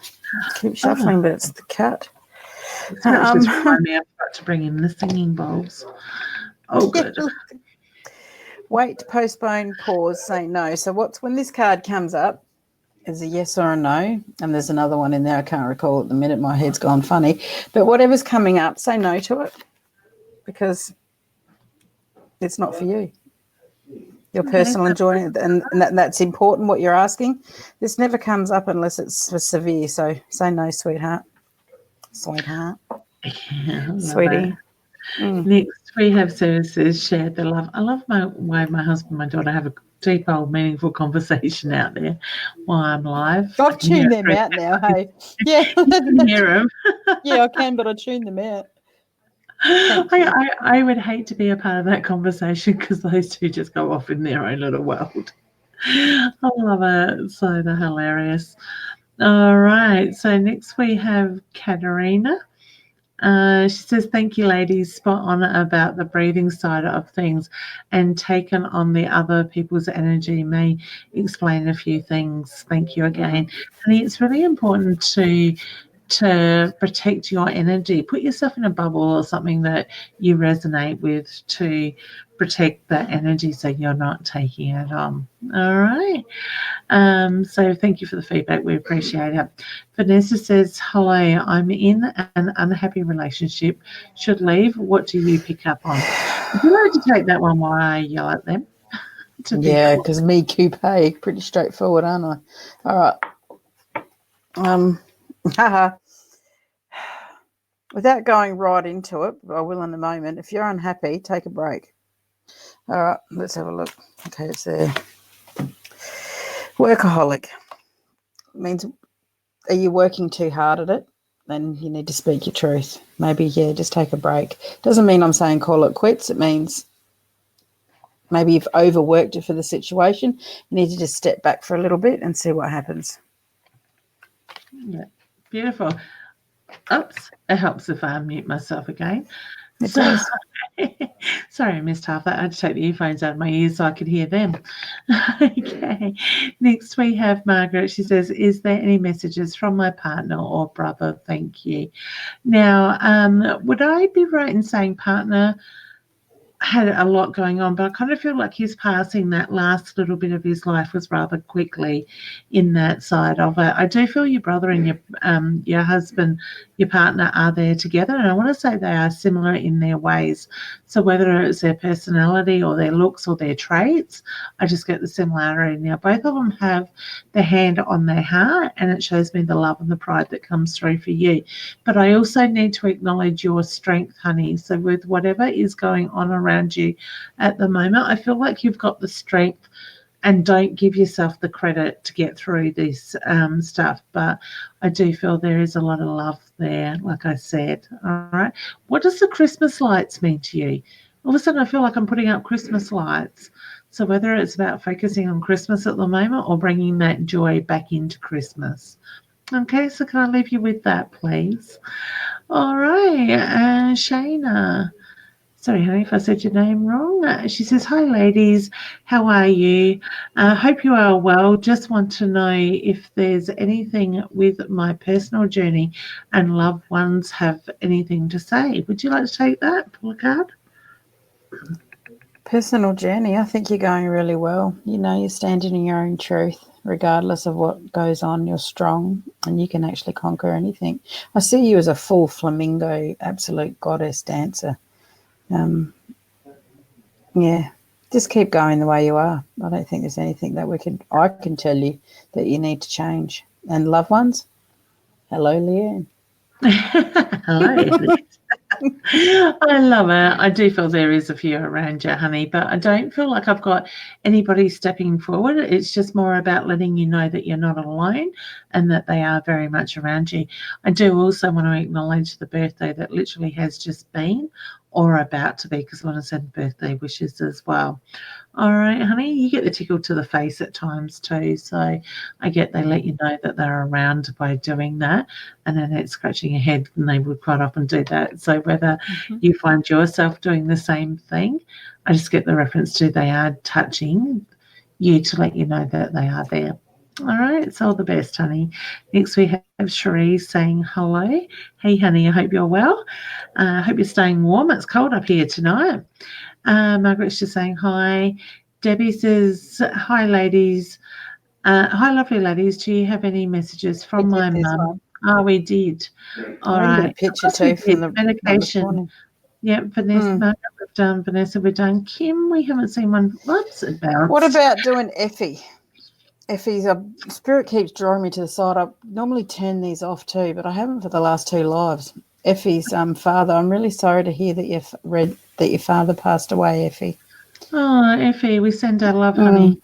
Keep shuffling, but it's the cat. Just remind me, I forgot to bring in the singing bowls. Oh, good. Wait, postpone, pause, say no. So when this card comes up, is a yes or a no, and there's another one in there I can't recall at the minute. My head's gone funny. But whatever's coming up, say no to it, because it's not for you. Your personal enjoyment, and that's important, what you're asking. This never comes up unless it's for severe, so say no, sweetheart. Sweetheart. Yeah, sweetie. Next, we have services shared the love. I love my way my husband and my daughter have a deep, old, meaningful conversation out there while I'm live. I've tuned them out now, hey. Yeah. You can hear them. Yeah, I can, but I tune them out. I would hate to be a part of that conversation, because those two just go off in their own little world. I love it. So they're hilarious. All right. So next we have Katerina. She says, thank you, ladies. Spot on about the breathing side of things, and taken on the other people's energy may explain a few things. Thank you again. And it's really important to protect your energy. Put yourself in a bubble or something that you resonate with to protect that energy, so you're not taking it on. All right. So thank you for the feedback. We appreciate it. Vanessa says, hello, I'm in an unhappy relationship. Should leave. What do you pick up on? Would you like to take that one while I yell at them? Yeah, because me coupe, pretty straightforward, aren't I? All right. Without going right into it, I will in a moment. If you're unhappy, take a break. All right, let's have a look. Okay, it's there. Workaholic means, are you working too hard at it? Then you need to speak your truth. Maybe, just take a break. Doesn't mean I'm saying call it quits. It means maybe you've overworked it for the situation. You need to just step back for a little bit and see what happens. Yeah, beautiful. Oops, it helps if I unmute myself again. It So, does. sorry, I missed half that. I had to take the earphones out of my ears so I could hear them. Okay. Next, we have Margaret. She says, "Is there any messages from my partner or brother? Thank you." Now, would I be right in saying partner had a lot going on, but I kind of feel like his passing that last little bit of his life was rather quickly in that side of it. I do feel your brother and your husband, your partner are there together, and I want to say they are similar in their ways. So whether it's their personality or their looks or their traits, I just get the similarity. Now both of them have their hand on their heart, and it shows me the love and the pride that comes through for you. But I also need to acknowledge your strength, honey. So with whatever is going on around you at the moment, I feel like you've got the strength, and don't give yourself the credit to get through this stuff. But I do feel there is a lot of love there, like I said. All right. What does the Christmas lights mean to you? All of a sudden, I feel like I'm putting up Christmas lights. So whether it's about focusing on Christmas at the moment or bringing that joy back into Christmas. Okay, so can I leave you with that, please? All right, Shayna. Sorry, honey, if I said your name wrong. She says, "Hi, ladies. How are you? Hope you are well. Just want to know if there's anything with my personal journey and loved ones have anything to say." Would you like to take that, pull a card? Personal journey. I think you're going really well. You know, you're standing in your own truth. Regardless of what goes on, you're strong and you can actually conquer anything. I see you as a full flamingo, absolute goddess dancer. Yeah, just keep going the way you are. I don't think there's anything that I can tell you that you need to change. And loved ones, hello, Leanne. Hello. I love it. I do feel there is a few around you, honey, but I don't feel like I've got anybody stepping forward. It's just more about letting you know that you're not alone and that they are very much around you. I do also want to acknowledge the birthday that literally has just been or about to be, because I want to send birthday wishes as well. All right, honey, you get the tickle to the face at times too. So I get they let you know that they're around by doing that, and then it's scratching your head, and they would quite often do that. So whether you find yourself doing the same thing, I just get the reference to they are touching you to let you know that they are there. All right, it's all the best, honey. Next, we have Cherie saying hello. Hey, honey, I hope you're well. I hope you're staying warm. It's cold up here tonight. Margaret's just saying hi. Debbie says, "Hi, ladies. Hi, lovely ladies. Do you have any messages from my mum?" Oh, we did. All right. I a picture too from the medication. Yeah, Vanessa. Margaret, we've done Vanessa. We've done Kim. We haven't seen one. Whoops, it bounced. What about doing Effie? Effie's spirit keeps drawing me to the side. I normally turn these off too, but I haven't for the last 2 lives. Effie's father. I'm really sorry to hear that you've read that your father passed away, Effie. Oh, Effie, we send our love, honey.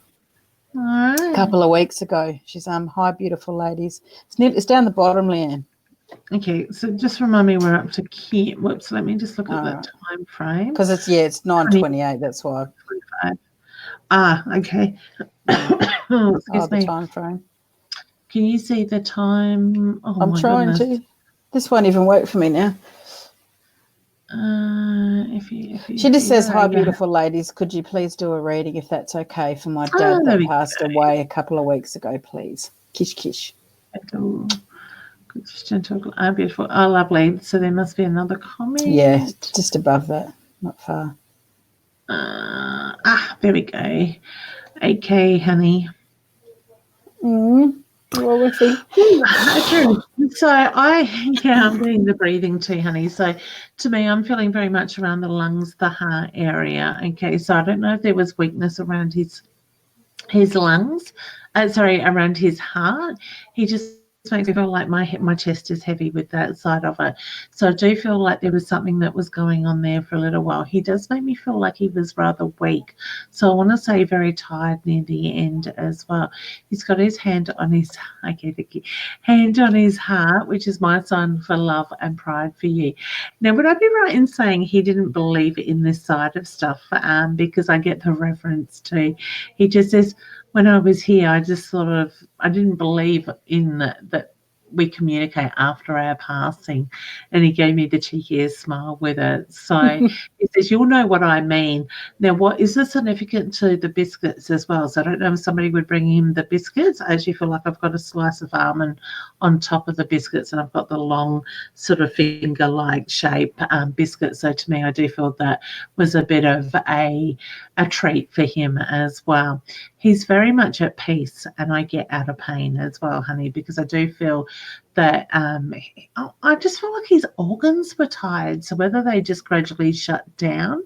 All right. A couple of weeks ago. She's hi, beautiful ladies. It's down the bottom, Leanne. Okay, so just remind me we're up to Kim. Whoops, let me just look at the time frame. Because it's 9:28. That's why. 25. Ah, okay. Oh, excuse me. The time frame. Can you see the time? Oh, I'm trying to. This won't even work for me now. She just says, "Hi, beautiful ladies. Could you please do a reading if that's okay for my dad that passed away a couple of weeks ago, please? Kish, kish." Gentle, beautiful. Oh, lovely. So there must be another comment. Yeah, just above that, not far. There we go. Okay, honey. Well, we think. Okay. So I'm doing the breathing too, honey. So to me, I'm feeling very much around the lungs, the heart area. Okay, so I don't know if there was weakness around his lungs. Around his heart. He just makes me feel like my chest is heavy with that side of it. So I do feel like there was something that was going on there for a little while. He does make me feel like he was rather weak. So I want to say very tired near the end as well. He's got his hand on his heart, which is my sign for love and pride for you. Now, would I be right in saying he didn't believe in this side of stuff? Because I get the reference to, he just says, when I was here, I just I didn't believe in that we communicate after our passing, and he gave me the cheekiest smile with it. So he says, "You'll know what I mean." Now, what is the significance to the biscuits as well? So I don't know if somebody would bring him the biscuits. I actually feel like I've got a slice of almond on top of the biscuits, and I've got the long sort of finger-like shape biscuit. So to me, I do feel that was a bit of a treat for him as well. He's very much at peace, and I get out of pain as well, honey, because I do feel that I just feel like his organs were tired. So whether they just gradually shut down,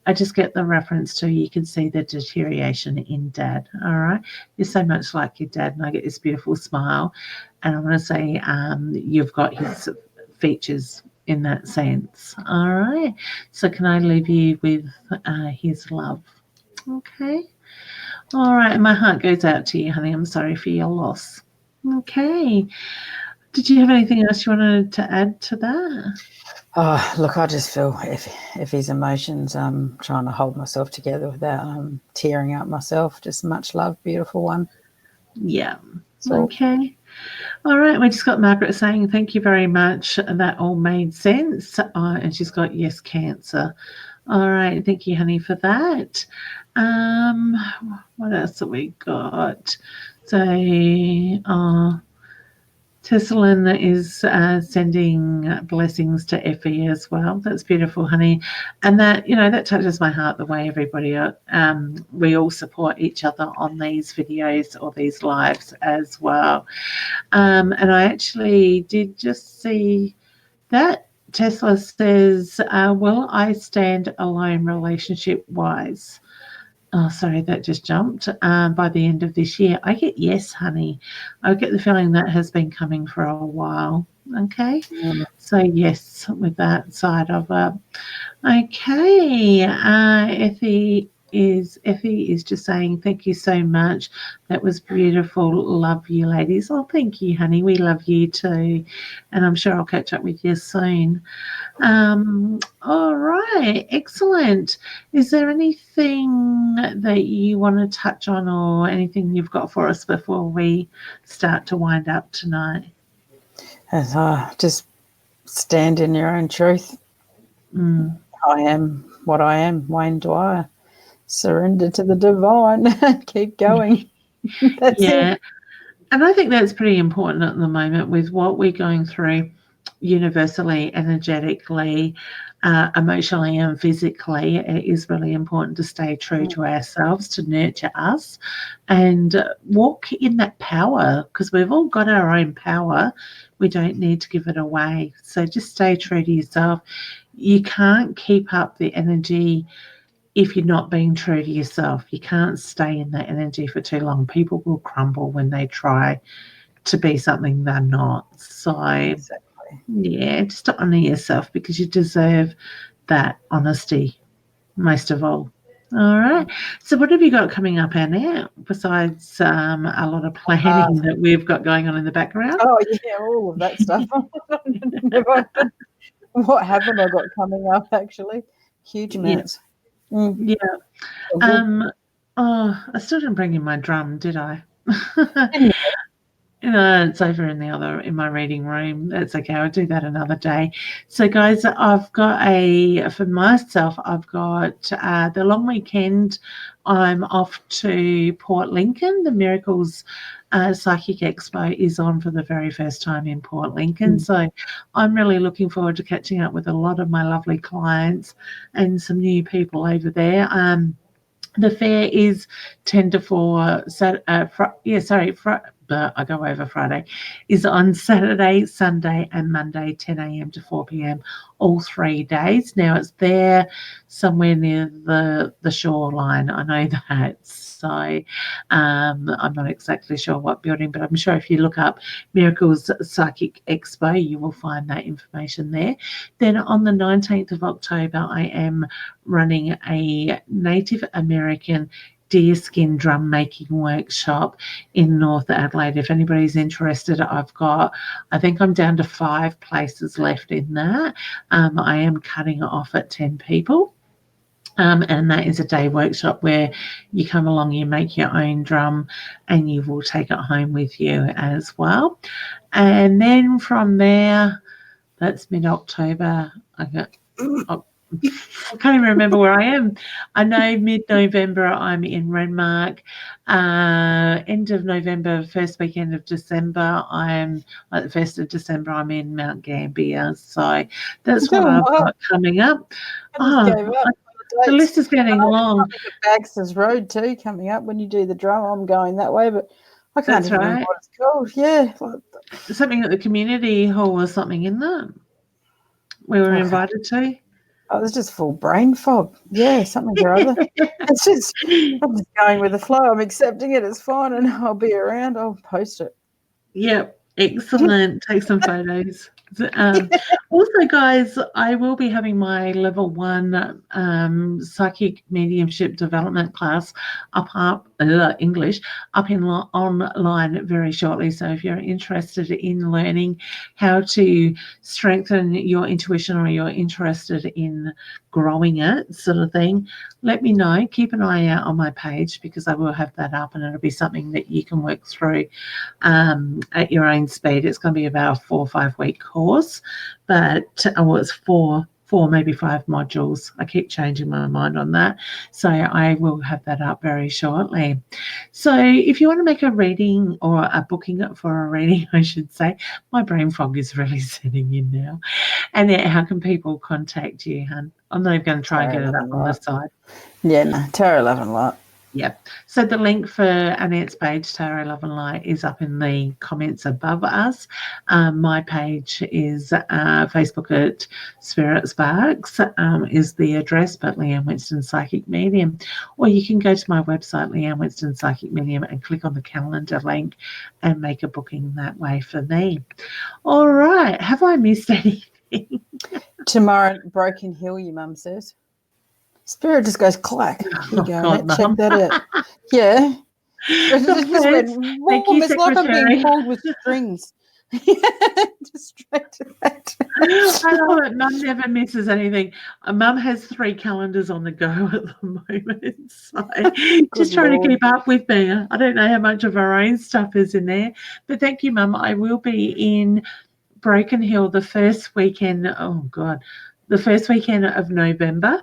I just get the reference to you can see the deterioration in Dad. All right, you're so much like your dad, and I get this beautiful smile, and I want to say you've got his features in that sense. All right, so can I leave you with his love? Okay. All right, my heart goes out to you, honey. I'm sorry for your loss. Okay. Did you have anything else you wanted to add to that? Oh, look, I just feel if his emotions, I'm trying to hold myself together without tearing up myself. Just much love, beautiful one. Yeah. So, okay. All right. We just got Margaret saying, thank you very much. That all made sense. And she's got, yes, cancer. All right. Thank you, honey, for that. What else have we got? So, Tessalin is sending blessings to Effie as well. That's beautiful, honey. And that, that touches my heart, the way everybody, we all support each other on these videos or these lives as well. And I actually did just see that Tesla says, will I stand alone relationship-wise? Oh, sorry, that just jumped. By the end of this year, I get yes, honey. I get the feeling that has been coming for a while. Okay, so yes, with that side of it. Okay, Effie is just saying thank you so much. That was beautiful. Love you, ladies. Oh, thank you, honey. We love you too, and I'm sure I'll catch up with you soon. All right, excellent. Is there anything that you want to touch on or anything you've got for us before we start to wind up tonight? Just stand in your own truth. I am what I am, Wayne Dwyer. Surrender to the divine. Keep going. That's it. And I think that's pretty important at the moment with what we're going through universally, energetically, emotionally and physically. It is really important to stay true to ourselves, to nurture us and walk in that power, because we've all got our own power. We don't need to give it away. So just stay true to yourself. You can't keep up the energy if you're not being true to yourself. You can't stay in that energy for too long. People will crumble when they try to be something they're not. So, yeah, just honour yourself, because you deserve that honesty most of all. All right. So what have you got coming up, Annette, besides a lot of planning that we've got going on in the background? Oh, yeah, all of that stuff. What haven't I got coming up, actually? Huge amounts. Yeah. I still didn't bring in my drum, did I? It's over in my reading room. That's okay. I'll do that another day. So, guys, for myself, I've got the long weekend. I'm off to Port Lincoln. The Miracles Psychic Expo is on for the very first time in Port Lincoln. So I'm really looking forward to catching up with a lot of my lovely clients and some new people over there. The fair is 10 to 4, I go over Friday, is on Saturday, Sunday and Monday, 10 a.m. to 4 p.m, all 3 days. Now, it's there somewhere near the shoreline. I know that. So I'm not exactly sure what building, but I'm sure if you look up Miracles Psychic Expo, you will find that information there. Then on the 19th of October, I am running a Native American deerskin drum making workshop in North Adelaide. If anybody's interested, I think I'm down to 5 places left in that. I am cutting off at 10 people. And that is a day workshop where you come along, you make your own drum, and you will take it home with you as well. And then from there, that's mid-October. I can't even remember where I am. I know mid-November I'm in Renmark. End of November, first weekend of December, I'm like the 1st of December, I'm in Mount Gambier. So that's what I've got coming up. I just gave up. The list is getting long. Baxter's Road too coming up. When you do the drum, I'm going that way, but I can't That's even remember right. what it's called. Yeah. Something at the community hall or something in that we were invited to. Oh, it was just full brain fog. Yeah, something or other. It's just, I'm just going with the flow. I'm accepting it. It's fine, and I'll be around. I'll post it. Yep, excellent. Take some photos. Also, guys, I will be having my level 1 psychic mediumship development class up English up in online very shortly. So if you're interested in learning how to strengthen your intuition, or you're interested in growing it, sort of thing, let me know. Keep an eye out on my page, because I will have that up, and it'll be something that you can work through at your own speed. It's going to be about a 4 or 5 week course, but it's four, maybe 5 modules. I keep changing my mind on that. So I will have that up very shortly. So if you want to make a reading, or a booking for a reading, I should say, my brain fog is really setting in now. And then how can people contact you, hun? I'm not even going to try and get it up on the side. Yeah, no, Tarot Love and Light. Yep. So the link for Annette's page, Tarot Love and Light, is up in the comments above us. My page is Facebook at Spirit Sparks is the address, but Leanne Winston Psychic Medium. Or you can go to my website, Leanne Winston Psychic Medium, and click on the calendar link and make a booking that way for me. All right. Have I missed anything? Tomorrow, Broken Hill, your mum says. Spirit just goes clack. Here you go. God, check that out. Yeah. It just went, thank you, it's like I'm being pulled with strings. Just straight to that. I love it. Mum never misses anything. Mum has 3 calendars on the go at the moment. So just trying to keep up with me. I don't know how much of her own stuff is in there. But thank you, Mum. I will be in Broken Hill the first weekend. Oh, God. The first weekend of November,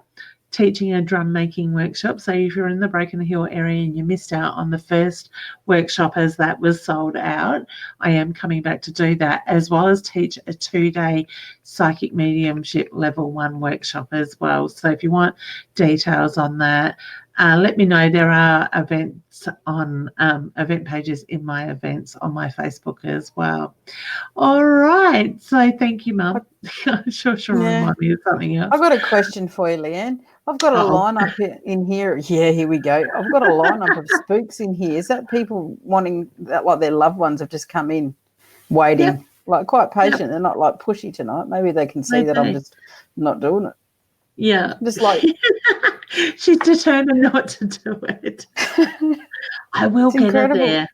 teaching a drum making workshop. So if you're in the Broken Hill area and you missed out on the first workshop as that was sold out, I am coming back to do that, as well as teach a 2-day psychic mediumship level 1 workshop as well. So if you want details on that, let me know. There are events on event pages in my events on my Facebook as well. All right. So thank you, Mum. Sure, remind me of something else. I've got a question for you, Leanne. I've got a lineup in here. Yeah, here we go. I've got a lineup of spooks in here. Is that people wanting that, like their loved ones have just come in, waiting, like quite patient? They're not like pushy tonight. Maybe they can see that I'm just not doing it. Yeah, just like she's determined not to do it. I will get her there.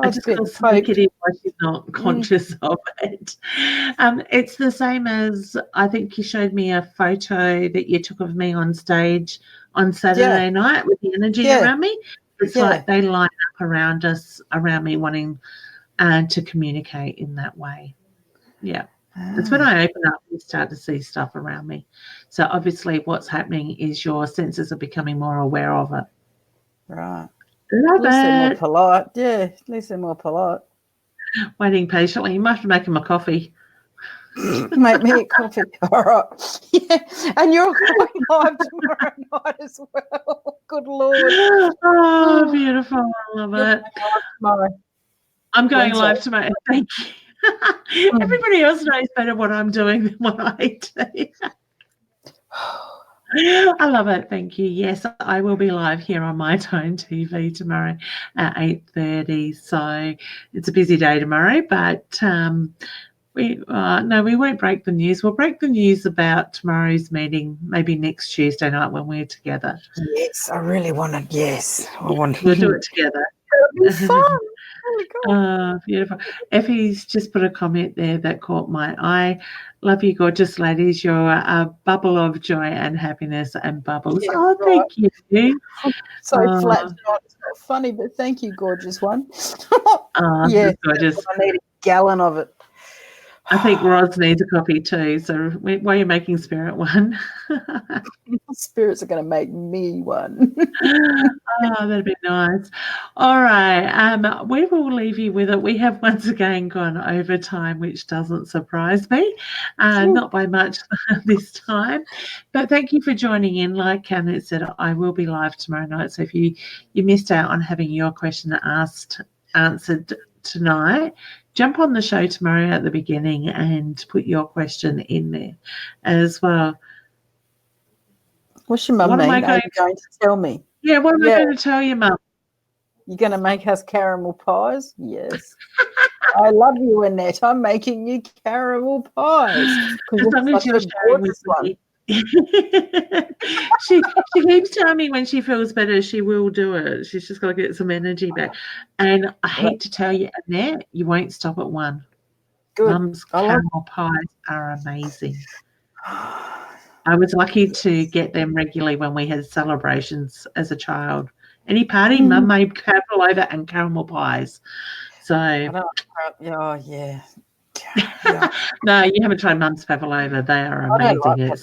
I just feel negative while she's not conscious of it. It's the same as, I think you showed me a photo that you took of me on stage on Saturday night with the energy around me. It's like they line up around us, around me, wanting to communicate in that way. Yeah. It's when I open up, you start to see stuff around me. So obviously what's happening is your senses are becoming more aware of it. Right. Love at least it. They're more polite. Yeah, at least they're more polite. Waiting patiently. You might have to make them a coffee. Make me a coffee. All right. Yeah. And you're going live tomorrow night as well. Good Lord. Oh, beautiful. I love it. Tomorrow. I'm going live tomorrow. Thank you. Everybody else knows better what I'm doing than what I do. I love it. Thank you. Yes, I will be live here on My Tone TV tomorrow at 8:30. So it's a busy day tomorrow, but we won't break the news. We'll break the news about tomorrow's meeting maybe next Tuesday night when we're together. Yes, I really want to. Yes, I want to. We'll do it together. It'll be fun. Really cool. Beautiful. Effie's just put a comment there that caught my eye. Love you, gorgeous ladies. You're a bubble of joy and happiness and bubbles. Yeah, Oh, right. thank you. So flat, Oh, it's not funny, but thank you, gorgeous one. that's Yes, gorgeous. I need a gallon of it. I think Roz needs a coffee too. So why are you making Spirit one? Spirits are going to make me one. Oh, that'd be nice. All right. We will leave you with it. We have once again gone over time, which doesn't surprise me. Not by much this time. But thank you for joining in. Like Kenneth said, I will be live tomorrow night. So if you missed out on having your question answered tonight, jump on the show tomorrow at the beginning and put your question in there as well. What's your mum What am mean? I Are you going to tell me? Yeah, what am I going to tell you, Mum? You're going to make us caramel pies? Yes. I love you, Annette. I'm making you caramel pies. As long as you're sharing with me. she keeps telling me when she feels better, she will do it. She's just got to get some energy back. And I hate to tell you, Annette, you won't stop at one. Good. Mum's caramel pies are amazing. I was lucky to get them regularly when we had celebrations as a child. Any party, Mum made pavlova and caramel pies. So, oh yeah. No, you haven't tried Mum's pavlova. They are amazing. I don't like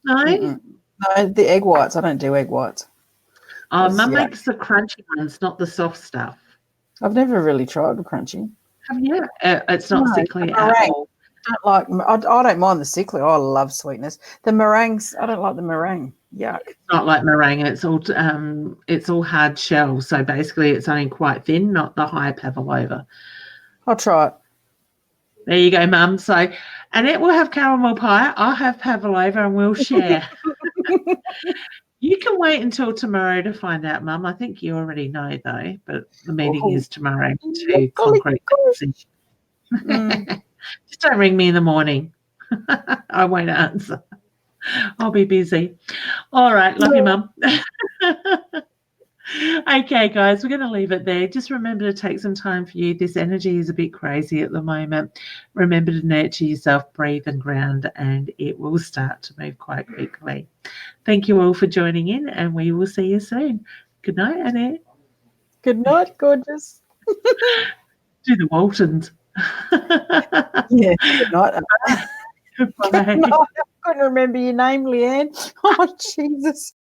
pavlova. No, the egg whites. I don't do egg whites. Mum makes the crunchy ones, not the soft stuff. I've never really tried the crunchy. Have you? It's not sickly at all. I don't mind the sickly. I love sweetness. The meringues, I don't like the meringue. Yuck. It's not like meringue. It's all hard shell. So basically, it's only quite thin, not the high pavlova. I'll try it. There you go, Mum. So, Annette will have caramel pie. I'll have pavlova, and we'll share. You can wait until tomorrow to find out, Mum. I think you already know, though. But the meeting is tomorrow to concrete. Just don't ring me in the morning. I won't answer. I'll be busy. All right. Love you, Mum. Okay, guys, we're going to leave it there. Just remember to take some time for you. This energy is a bit crazy at the moment. Remember to nurture yourself, breathe and ground, and it will start to move quite quickly. Thank you all for joining in, and we will see you soon. Good night, Annette. Good night, gorgeous. Do the Waltons. Yeah, good night. Goodbye. I couldn't remember your name, Leanne. Oh, Jesus.